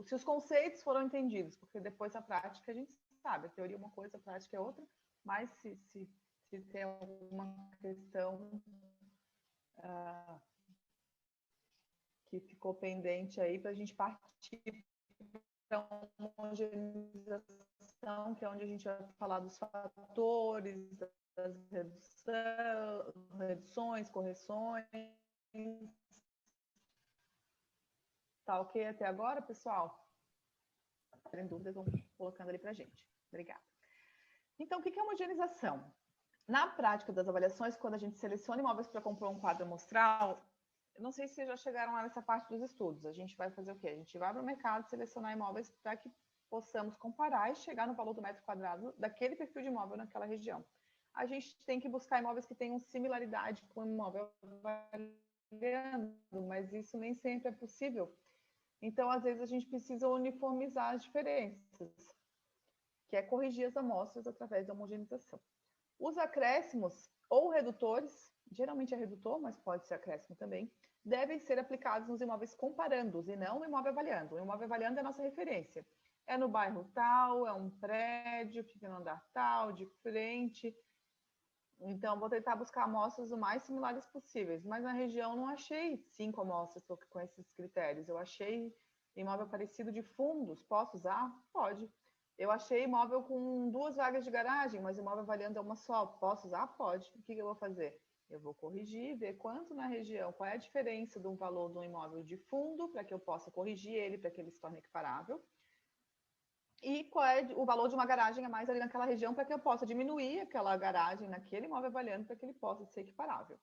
se os conceitos foram entendidos, porque depois a prática a gente sabe, a teoria é uma coisa, a prática é outra, mas se tem alguma questão que ficou pendente aí para a gente partir para uma homogeneização, que é onde a gente vai falar dos fatores, das reduções, correções. Tá ok até agora, pessoal? Se tiverem dúvidas, vão colocando ali para a gente. Obrigada. Então, o que é homogeneização? Na prática das avaliações, quando a gente seleciona imóveis para comprar um quadro amostral, eu não sei se vocês já chegaram lá nessa parte dos estudos. A gente vai fazer o quê? A gente vai para o mercado selecionar imóveis para que possamos comparar e chegar no valor do metro quadrado daquele perfil de imóvel naquela região. A gente tem que buscar imóveis que tenham similaridade com o imóvel avaliando, mas isso nem sempre é possível. Então, às vezes, a gente precisa uniformizar as diferenças, que é corrigir as amostras através da homogeneização. Os acréscimos ou redutores, geralmente é redutor, mas pode ser acréscimo também, devem ser aplicados nos imóveis comparandos e não no imóvel avaliando. O imóvel avaliando é a nossa referência. É no bairro tal, é um prédio, fica no andar tal, de frente. Então, vou tentar buscar amostras o mais similares possíveis, mas na região não achei 5 amostras com esses critérios. Eu achei imóvel parecido de fundos. Posso usar? Pode. Eu achei imóvel com 2 vagas de garagem, mas o imóvel avaliando é uma só. Posso usar? Pode. O que eu vou fazer? Eu vou corrigir, ver quanto na região, qual é a diferença do valor de um imóvel de fundo, para que eu possa corrigir ele, para que ele se torne equiparável. E qual é o valor de uma garagem a mais ali naquela região, para que eu possa diminuir aquela garagem naquele imóvel avaliando, para que ele possa ser equiparável.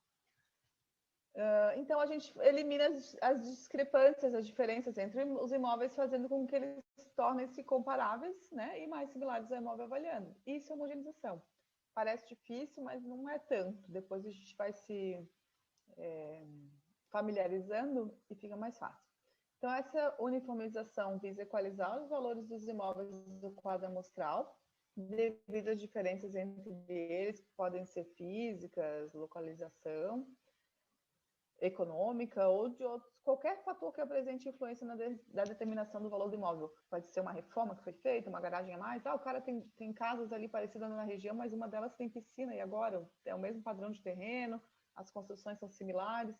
Então, a gente elimina as discrepâncias, as diferenças entre os imóveis, fazendo com que eles tornem-se comparáveis, né, e mais similares ao imóvel avaliando. Isso é homogeneização. Parece difícil, mas não é tanto. Depois a gente vai se familiarizando e fica mais fácil. Então, essa uniformização visa equalizar os valores dos imóveis do quadro amostral, devido às diferenças entre eles, que podem ser físicas, localização, econômica ou de outros, qualquer fator que apresente influência na determinação do valor do imóvel. Pode ser uma reforma que foi feita, uma garagem a mais. O cara tem casas ali parecidas na região, mas uma delas tem piscina, e agora é o mesmo padrão de terreno, as construções são similares.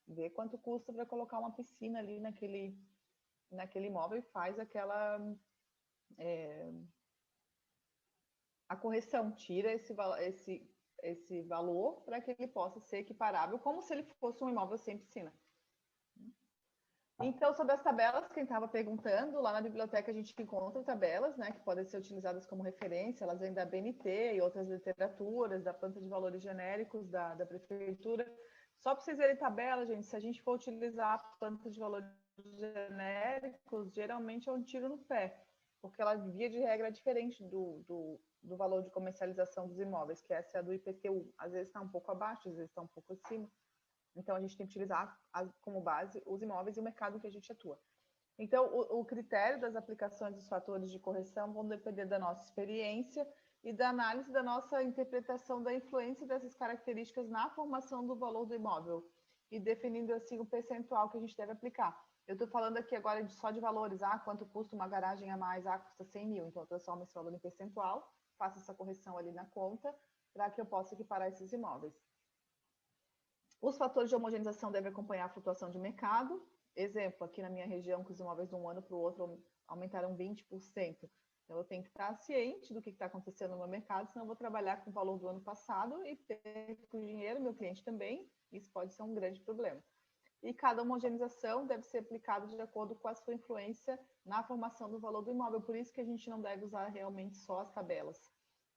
Vê quanto custa para colocar uma piscina ali naquele imóvel e faz aquela a correção, tira esse valor para que ele possa ser equiparável, como se ele fosse um imóvel sem piscina. Então, sobre as tabelas, quem estava perguntando, lá na biblioteca a gente encontra tabelas, né, que podem ser utilizadas como referência, elas vêm da BNT e outras literaturas, da planta de valores genéricos da prefeitura. Só para vocês verem tabela, gente, se a gente for utilizar a planta de valores genéricos, geralmente é um tiro no pé, porque ela, via de regra, é diferente do valor de comercialização dos imóveis, que essa é a do IPTU. Às vezes está um pouco abaixo, às vezes está um pouco acima. Então, a gente tem que utilizar como base os imóveis e o mercado que a gente atua. Então, o critério das aplicações dos fatores de correção vão depender da nossa experiência e da análise da nossa interpretação da influência dessas características na formação do valor do imóvel e definindo, assim, o percentual que a gente deve aplicar. Eu estou falando aqui agora só de valores, quanto custa uma garagem a mais, custa 100 mil, então eu transformo esse valor em percentual, faço essa correção ali na conta, para que eu possa equiparar esses imóveis. Os fatores de homogeneização devem acompanhar a flutuação de mercado. Exemplo, aqui na minha região, que os imóveis de um ano para o outro aumentaram 20%. Então, eu tenho que estar ciente do que está acontecendo no meu mercado, senão eu vou trabalhar com o valor do ano passado e perco dinheiro, meu cliente também. Isso pode ser um grande problema. E cada homogeneização deve ser aplicada de acordo com a sua influência na formação do valor do imóvel. Por isso que a gente não deve usar realmente só as tabelas,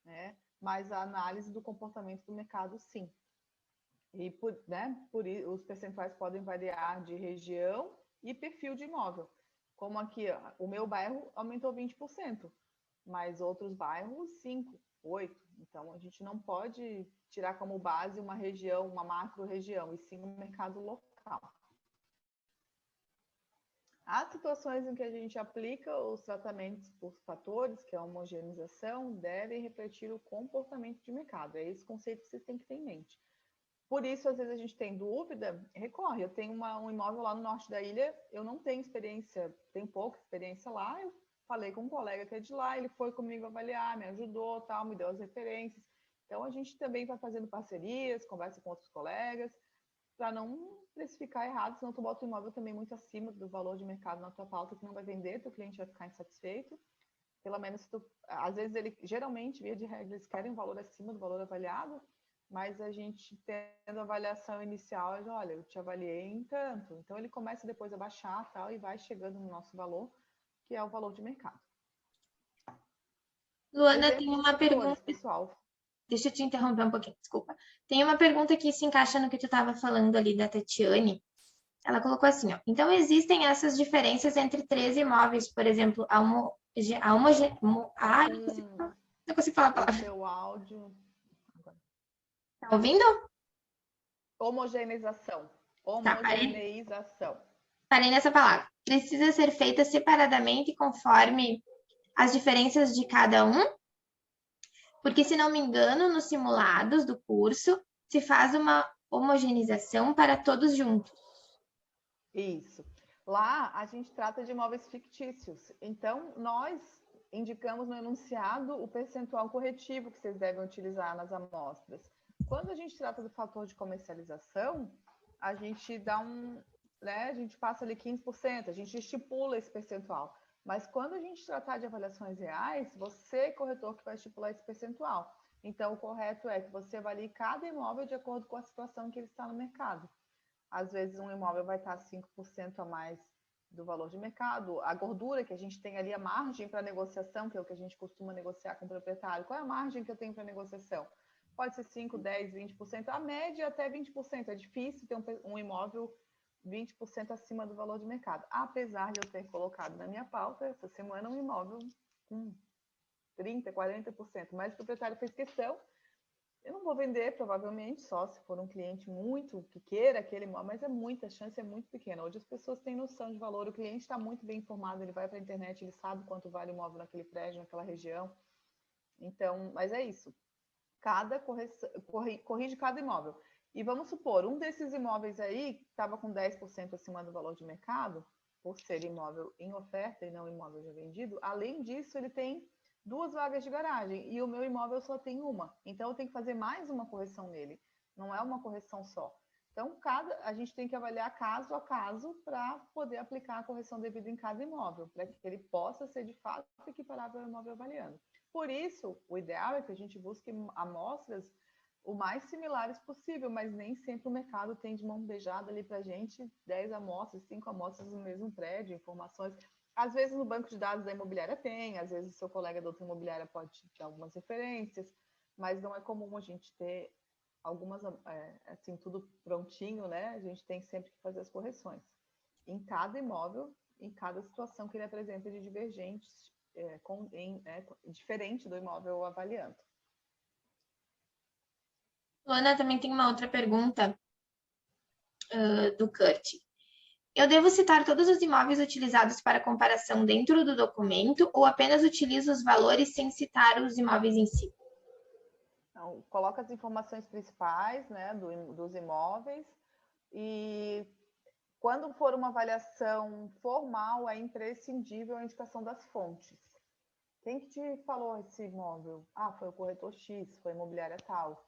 né? Mas a análise do comportamento do mercado, sim. E os percentuais podem variar de região e perfil de imóvel. Como aqui, o meu bairro aumentou 20%, mas outros bairros 5%, 8%. Então, a gente não pode tirar como base uma região, uma macro-região, e sim um mercado local. As situações em que a gente aplica os tratamentos por fatores, que é a homogeneização, devem refletir o comportamento de mercado. É esse conceito que vocês têm que ter em mente. Por isso, às vezes a gente tem dúvida, recorre. Eu tenho um imóvel lá no norte da ilha, eu não tenho experiência, tenho pouca experiência lá. Eu falei com um colega que é de lá, ele foi comigo avaliar, me ajudou, tal, me deu as referências. Então, a gente também vai fazendo parcerias, conversa com outros colegas, para não precificar errado, senão tu bota o imóvel também muito acima do valor de mercado na tua pauta, que não vai vender, teu cliente vai ficar insatisfeito. Pelo menos, às vezes, geralmente, via de regra, eles querem um valor acima do valor avaliado, mas a gente tendo a avaliação inicial, olha, eu te avaliei em tanto. Então, ele começa depois a baixar tal, e vai chegando no nosso valor, que é o valor de mercado. Luana, tem uma pergunta. Pessoal. Deixa eu te interromper um pouquinho, desculpa. Tem uma pergunta que se encaixa no que tu estava falando ali da Tatiane. Ela colocou assim, ó. Então, existem essas diferenças entre 3 imóveis, por exemplo, não consigo falar a palavra. O seu áudio... Tá ouvindo? Homogeneização. Parei nessa palavra. Precisa ser feita separadamente conforme as diferenças de cada um? Porque, se não me engano, nos simulados do curso, se faz uma homogeneização para todos juntos. Isso. Lá, a gente trata de imóveis fictícios. Então, nós indicamos no enunciado o percentual corretivo que vocês devem utilizar nas amostras. Quando a gente trata do fator de comercialização, a gente dá a gente passa ali 15%, a gente estipula esse percentual. Mas quando a gente tratar de avaliações reais, você, corretor, que vai estipular esse percentual. Então, o correto é que você avalie cada imóvel de acordo com a situação que ele está no mercado. Às vezes, um imóvel vai estar 5% a mais do valor de mercado. A gordura que a gente tem ali, a margem para negociação, que é o que a gente costuma negociar com o proprietário. Qual é a margem que eu tenho para negociação? Pode ser 5%, 10%, 20%. A média é até 20%. É difícil ter um imóvel 20% acima do valor de mercado. Apesar de eu ter colocado na minha pauta, essa semana, um imóvel com 30%, 40%. Mas o proprietário fez questão. Eu não vou vender, provavelmente, só se for um cliente muito que queira aquele imóvel, mas a chance é muito pequena. Hoje as pessoas têm noção de valor, o cliente está muito bem informado, ele vai para a internet, ele sabe quanto vale o imóvel naquele prédio, naquela região. Então, mas é isso. Corrige cada imóvel. E vamos supor, um desses imóveis aí estava com 10% acima do valor de mercado, por ser imóvel em oferta e não imóvel já vendido. Além disso, ele tem 2 vagas de garagem e o meu imóvel só tem uma. Então, eu tenho que fazer mais uma correção nele. Não é uma correção só. Então, a gente tem que avaliar caso a caso para poder aplicar a correção devida em cada imóvel, para que ele possa ser, de fato, equiparável ao imóvel avaliando. Por isso, o ideal é que a gente busque amostras o mais similares possível, mas nem sempre o mercado tem de mão beijada ali para a gente 10 amostras, 5 amostras no mesmo prédio, informações. Às vezes no banco de dados da imobiliária tem, às vezes o seu colega da outra imobiliária pode te dar algumas referências, mas não é comum a gente ter algumas, assim, tudo prontinho, né? A gente tem sempre que fazer as correções. Em cada imóvel, em cada situação que ele apresenta de divergentes, diferente do imóvel avaliando. Luana, também tem uma outra pergunta do Kurt. Eu devo citar todos os imóveis utilizados para comparação dentro do documento ou apenas utilizo os valores sem citar os imóveis em si? Então, coloca as informações principais, né, dos imóveis, e quando for uma avaliação formal, é imprescindível a indicação das fontes. Quem que te falou esse imóvel? Ah, foi o corretor X, foi a imobiliária tal,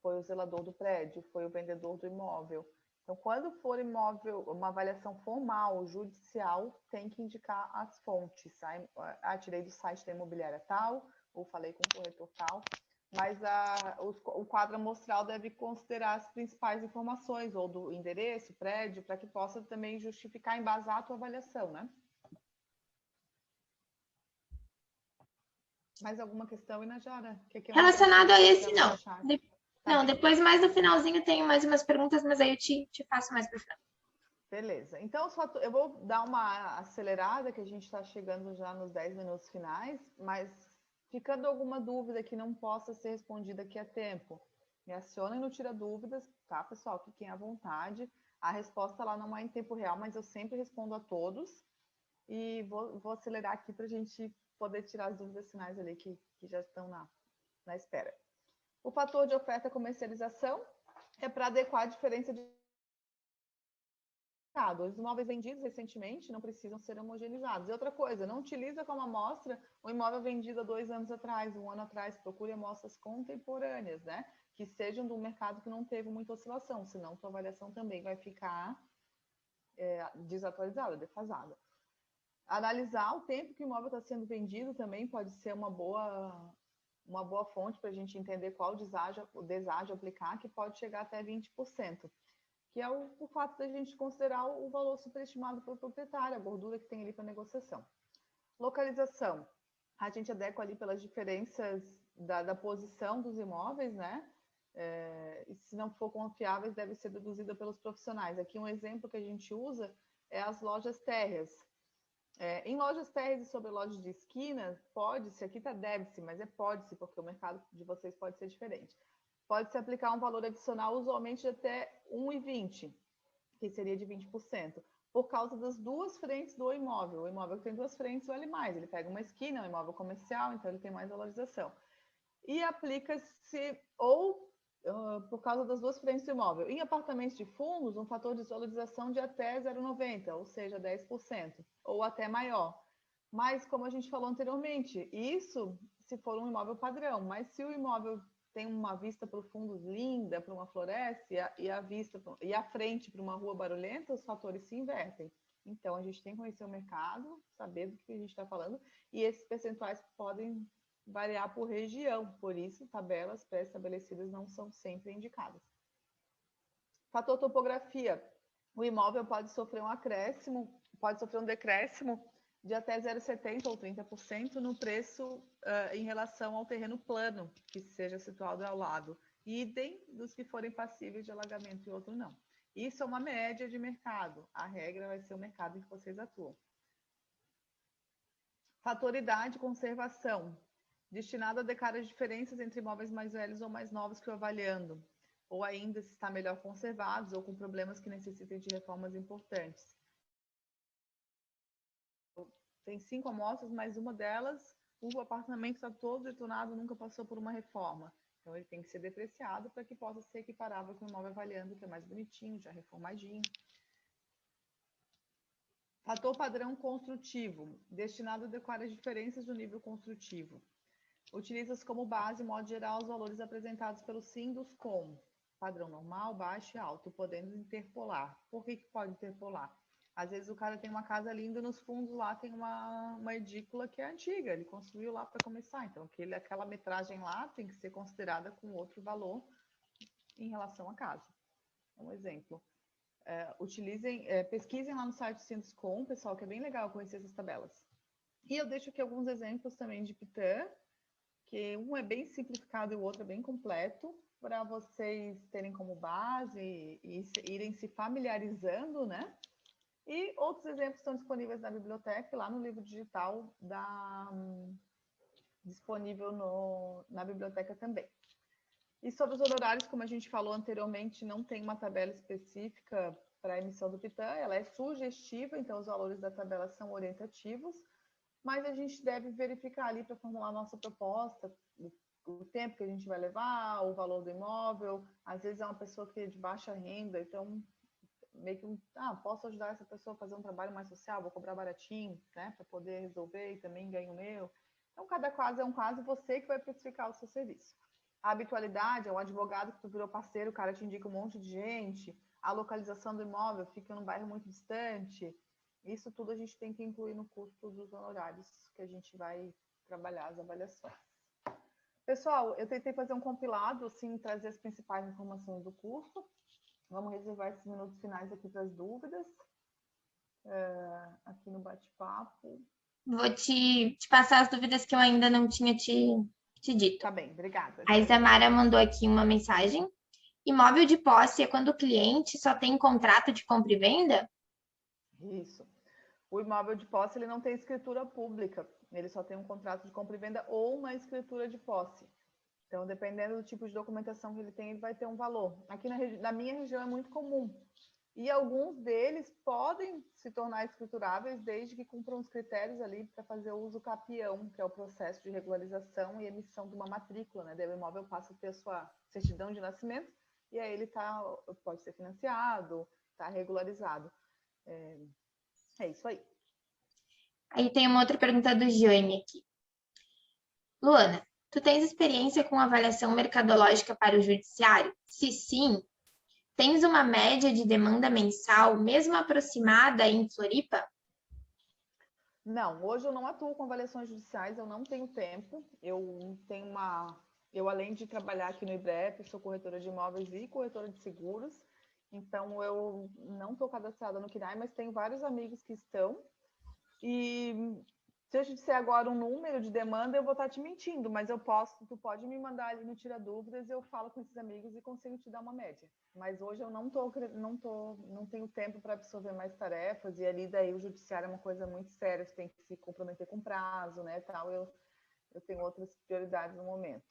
foi o zelador do prédio, foi o vendedor do imóvel. Então, quando for imóvel, uma avaliação formal, judicial, tem que indicar as fontes. Tirei do site da imobiliária tal, ou falei com o corretor tal, mas o quadro amostral deve considerar as principais informações, ou do endereço, prédio, para que possa também justificar, embasar a tua avaliação, né? Mais alguma questão, Inajara? Relacionado a esse, não. Não, depois mais no finalzinho tenho mais umas perguntas, mas aí eu te faço mais para final. Beleza. Então, eu vou dar uma acelerada, que a gente está chegando já nos 10 minutos finais, mas ficando alguma dúvida que não possa ser respondida aqui a tempo, me acionem no Tira Dúvidas, tá, pessoal? Fiquem à vontade. A resposta lá não é em tempo real, mas eu sempre respondo a todos. E vou acelerar aqui para a gente poder tirar as dúvidas finais ali que já estão na espera. O fator de oferta e comercialização é para adequar a diferença de mercado. Os imóveis vendidos recentemente não precisam ser homogeneizados. E outra coisa, não utiliza como amostra o imóvel vendido há 2 anos atrás, 1 ano atrás. Procure amostras contemporâneas, né? Que sejam de um mercado que não teve muita oscilação, senão sua avaliação também vai ficar desatualizada, defasada. Analisar o tempo que o imóvel está sendo vendido também pode ser uma boa fonte para a gente entender qual o deságio aplicar, que pode chegar até 20%, que é o fato da gente considerar o valor superestimado pelo proprietário, a gordura que tem ali para negociação. Localização. A gente adequa ali pelas diferenças da posição dos imóveis, né? E se não for confiáveis, deve ser deduzida pelos profissionais. Aqui um exemplo que a gente usa é as lojas térreas. Em lojas térreas e sobre lojas de esquina, pode-se, aqui está deve-se, mas pode-se, porque o mercado de vocês pode ser diferente. Pode-se aplicar um valor adicional, usualmente de até 1,20, que seria de 20%, por causa das duas frentes do imóvel. O imóvel que tem duas frentes vale mais, ele pega uma esquina, é um imóvel comercial, então ele tem mais valorização. E aplica-se, por causa das duas frentes do imóvel. Em apartamentos de fundos, um fator de valorização de até 0,90, ou seja, 10%, ou até maior. Mas, como a gente falou anteriormente, isso se for um imóvel padrão, mas se o imóvel tem uma vista para o fundo linda, para uma floresta, e a frente para uma rua barulhenta, os fatores se invertem. Então, a gente tem que conhecer o mercado, saber do que a gente está falando, e esses percentuais podem variar por região, por isso tabelas pré-estabelecidas não são sempre indicadas. Fator topografia. O imóvel pode sofrer um decréscimo de até 0,70% ou 30% no preço em relação ao terreno plano, que seja situado ao lado. Idem dos que forem passíveis de alagamento e outro não. Isso é uma média de mercado. A regra vai ser o mercado em que vocês atuam. Fator idade e conservação. Destinado a adequar as diferenças entre imóveis mais velhos ou mais novos que o avaliando, ou ainda se está melhor conservados ou com problemas que necessitem de reformas importantes. Tem 5 amostras, mas uma delas, o apartamento está todo detonado, nunca passou por uma reforma. Então, ele tem que ser depreciado para que possa ser equiparável com o imóvel avaliando, que é mais bonitinho, já reformadinho. Fator padrão construtivo, destinado a adequar as diferenças do nível construtivo. Utiliza-se como base, em modo geral, os valores apresentados pelo Sinduscom. padrão normal, baixo e alto, podendo interpolar. Por que pode interpolar? Às vezes o cara tem uma casa linda, nos fundos lá tem uma edícula que é antiga, ele construiu lá para começar. Então, aquela metragem lá tem que ser considerada com outro valor em relação à casa. Um exemplo. Pesquisem lá no site do Sinduscom, pessoal, que é bem legal conhecer essas tabelas. E eu deixo aqui alguns exemplos também de Pitan, que um é bem simplificado e o outro é bem completo, para vocês terem como base e irem se familiarizando, né? E outros exemplos estão disponíveis na biblioteca, lá no livro digital disponível na biblioteca também. E sobre os honorários, como a gente falou anteriormente, não tem uma tabela específica para a emissão do Pitan, ela é sugestiva, então os valores da tabela são orientativos, mas a gente deve verificar ali para formular a nossa proposta, o tempo que a gente vai levar, o valor do imóvel. Às vezes é uma pessoa que é de baixa renda, então meio que posso ajudar essa pessoa a fazer um trabalho mais social, vou cobrar baratinho, né, para poder resolver e também ganho o meu. Então, cada caso é um caso, você que vai precificar o seu serviço. A habitualidade é um advogado que tu virou parceiro, o cara te indica um monte de gente, a localização do imóvel fica num bairro muito distante. Isso tudo a gente tem que incluir no custo dos honorários que a gente vai trabalhar as avaliações. Pessoal, eu tentei fazer um compilado, assim, trazer as principais informações do curso. Vamos reservar esses minutos finais aqui para as dúvidas, aqui no bate-papo. Vou te passar as dúvidas que eu ainda não tinha te dito. Tá bem, obrigada. A Isamara mandou aqui uma mensagem. Imóvel de posse é quando o cliente só tem contrato de compra e venda? Isso. O imóvel de posse ele não tem escritura pública, ele só tem um contrato de compra e venda ou uma escritura de posse. Então, dependendo do tipo de documentação que ele tem, ele vai ter um valor. Aqui na minha região é muito comum. E alguns deles podem se tornar escrituráveis desde que cumpram os critérios ali para fazer o uso capião, que é o processo de regularização e emissão de uma matrícula, né? Daí o imóvel passa a ter a sua certidão de nascimento e aí ele pode ser financiado, está regularizado. É isso aí. Aí tem uma outra pergunta do Jaime aqui. Luana, tu tens experiência com avaliação mercadológica para o judiciário? Se sim, tens uma média de demanda mensal, mesmo aproximada em Floripa? Não, hoje eu não atuo com avaliações judiciais, eu não tenho tempo. Eu além de trabalhar aqui no IBREP, sou corretora de imóveis e corretora de seguros. Então, eu não estou cadastrada no KINAI, mas tenho vários amigos que estão. E se eu te disser agora um número de demanda, eu vou estar te mentindo, mas tu pode me mandar ali no Tira Dúvidas, eu falo com esses amigos e consigo te dar uma média. Mas hoje eu não tenho tempo para absorver mais tarefas, e ali daí o judiciário é uma coisa muito séria, você tem que se comprometer com prazo, né, tal. Eu tenho outras prioridades no momento.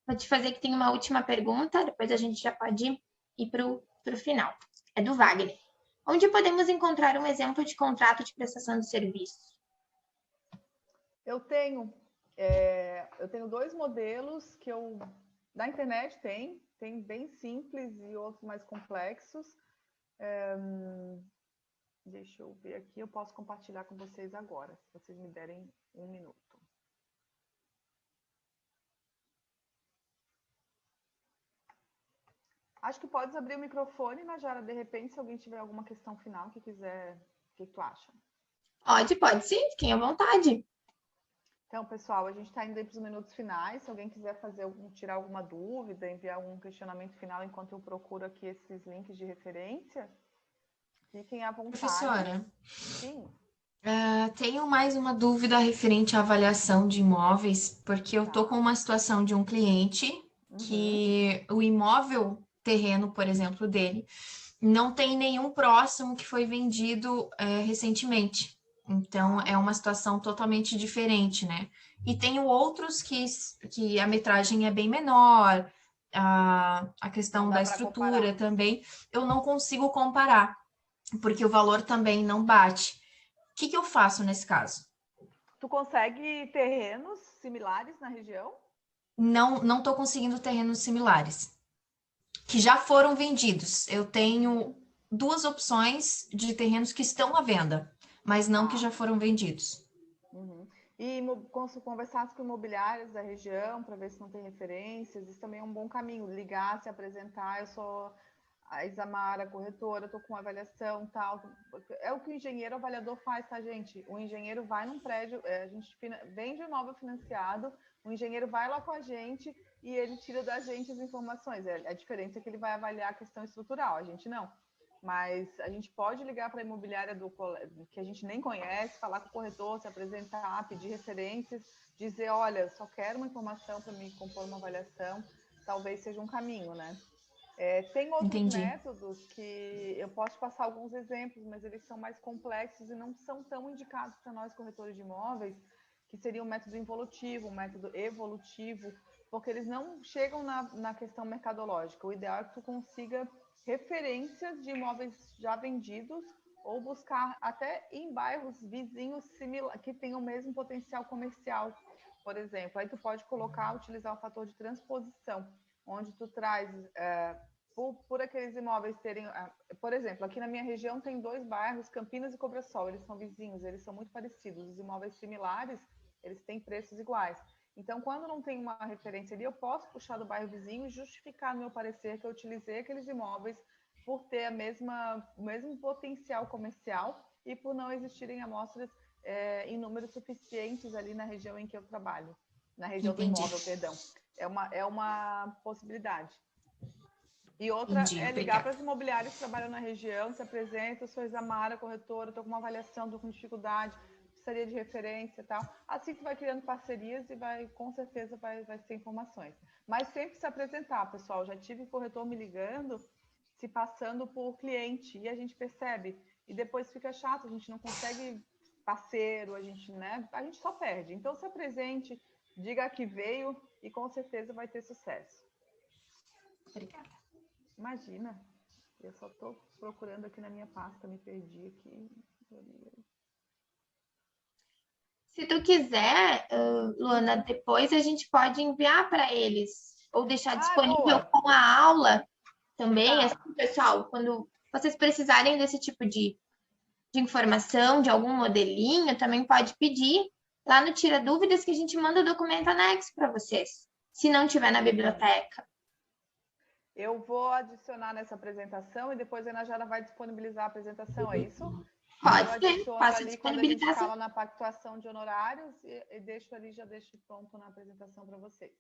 Vou te fazer que tem uma última pergunta, depois a gente já pode ir para o final. É do Wagner. Onde podemos encontrar um exemplo de contrato de prestação de serviço? Eu tenho 2 modelos que da internet tem bem simples e outros mais complexos. Deixa eu ver aqui, eu posso compartilhar com vocês agora, se vocês me derem um minuto. Acho que podes abrir o microfone, Najara, de repente, se alguém tiver alguma questão final que quiser, o que tu acha? Pode sim, fiquem à vontade. Então, pessoal, a gente está indo aí para os minutos finais. Se alguém quiser tirar alguma dúvida, enviar algum questionamento final enquanto eu procuro aqui esses links de referência, fiquem à vontade. Professora, sim. Tenho mais uma dúvida referente à avaliação de imóveis, porque eu estou com uma situação de um cliente que o imóvel terreno, por exemplo, dele, não tem nenhum próximo que foi vendido recentemente. Então, é uma situação totalmente diferente, né? E tenho outros que a metragem é bem menor, a questão da estrutura também, eu não consigo comparar, porque o valor também não bate. O que eu faço nesse caso? Tu consegue terrenos similares na região? Não estou conseguindo terrenos similares, que já foram vendidos. Eu tenho 2 opções de terrenos que estão à venda, mas não que já foram vendidos. E conversasse com imobiliários da região para ver se não tem referências. Isso também é um bom caminho. Ligar, se apresentar. Eu sou a Isamara, corretora, estou com avaliação, tal. É o que o engenheiro avaliador faz, tá, gente? O engenheiro vai num prédio, a gente vende um imóvel financiado, o engenheiro vai lá com a gente e ele tira da gente as informações. A diferença é que ele vai avaliar a questão estrutural, a gente não. Mas a gente pode ligar para a imobiliária que a gente nem conhece, falar com o corretor, se apresentar, pedir referências, dizer, olha, só quero uma informação para me compor uma avaliação, talvez seja um caminho, né? Tem outros métodos que eu posso passar alguns exemplos, mas eles são mais complexos e não são tão indicados para nós corretores de imóveis, que seria um método involutivo, um método evolutivo, porque eles não chegam na questão mercadológica. O ideal é que tu consiga referências de imóveis já vendidos ou buscar até em bairros vizinhos que tenham o mesmo potencial comercial, por exemplo. Aí tu pode utilizar o fator de transposição, onde tu traz, por aqueles imóveis terem... por exemplo, aqui na minha região tem 2 bairros, Campinas e Cobrasol, eles são vizinhos, eles são muito parecidos, os imóveis similares, eles têm preços iguais. Então, quando não tem uma referência ali, eu posso puxar do bairro vizinho e justificar no meu parecer que eu utilizei aqueles imóveis por ter o mesmo potencial comercial e por não existirem amostras em números suficientes ali na região em que eu trabalho, na região do imóvel, perdão. É uma possibilidade. E outra é ligar para as imobiliárias que trabalham na região, se apresenta, eu sou Isamara, corretora, estou com uma avaliação, estou com dificuldade, precisaria de referência e tal. Assim tu vai criando parcerias e com certeza vai ter informações. Mas sempre se apresentar, pessoal. Já tive corretor me ligando, se passando por cliente, e a gente percebe. E depois fica chato, a gente não consegue parceiro, a gente só perde. Então se apresente, diga que veio e com certeza vai ter sucesso. Obrigada. Imagina, eu só estou procurando aqui na minha pasta, me perdi aqui. Se tu quiser, Luana, depois a gente pode enviar para eles ou deixar disponível com a aula também. Assim, pessoal, quando vocês precisarem desse tipo de informação, de algum modelinho, também pode pedir lá no Tira Dúvidas que a gente manda o documento anexo para vocês, se não tiver na biblioteca. Eu vou adicionar nessa apresentação e depois a Ana Jara vai disponibilizar a apresentação, é isso? Pode ser, posso disponibilizar. Quando a gente fala na pactuação de honorários e já deixo pronto na apresentação para vocês.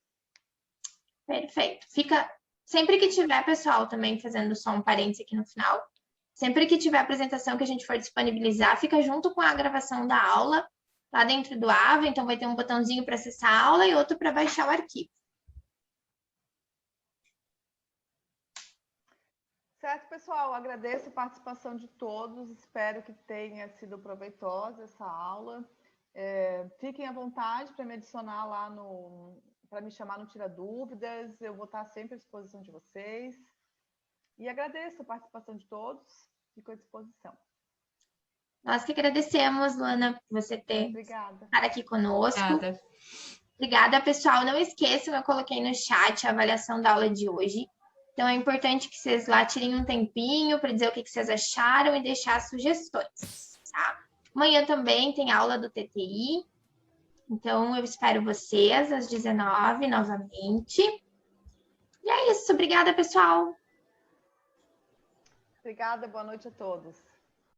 Perfeito. Fica, sempre que tiver, pessoal, também fazendo só um parênteses aqui no final, sempre que tiver apresentação que a gente for disponibilizar, fica junto com a gravação da aula, lá dentro do AVA, então vai ter um botãozinho para acessar a aula e outro para baixar o arquivo. Certo, pessoal, agradeço a participação de todos, espero que tenha sido proveitosa essa aula. Fiquem à vontade para me adicionar lá para me chamar no Tira Dúvidas, eu vou estar sempre à disposição de vocês. E agradeço a participação de todos, fico à disposição. Nós que agradecemos, Luana, por você ter estado aqui conosco. Obrigada. Obrigada, pessoal. Não esqueçam, eu coloquei no chat a avaliação da aula de hoje. Então, é importante que vocês lá tirem um tempinho para dizer o que vocês acharam e deixar sugestões, tá? Amanhã também tem aula do TTI. Então, eu espero vocês às 19h novamente. E é isso. Obrigada, pessoal. Obrigada, boa noite a todos.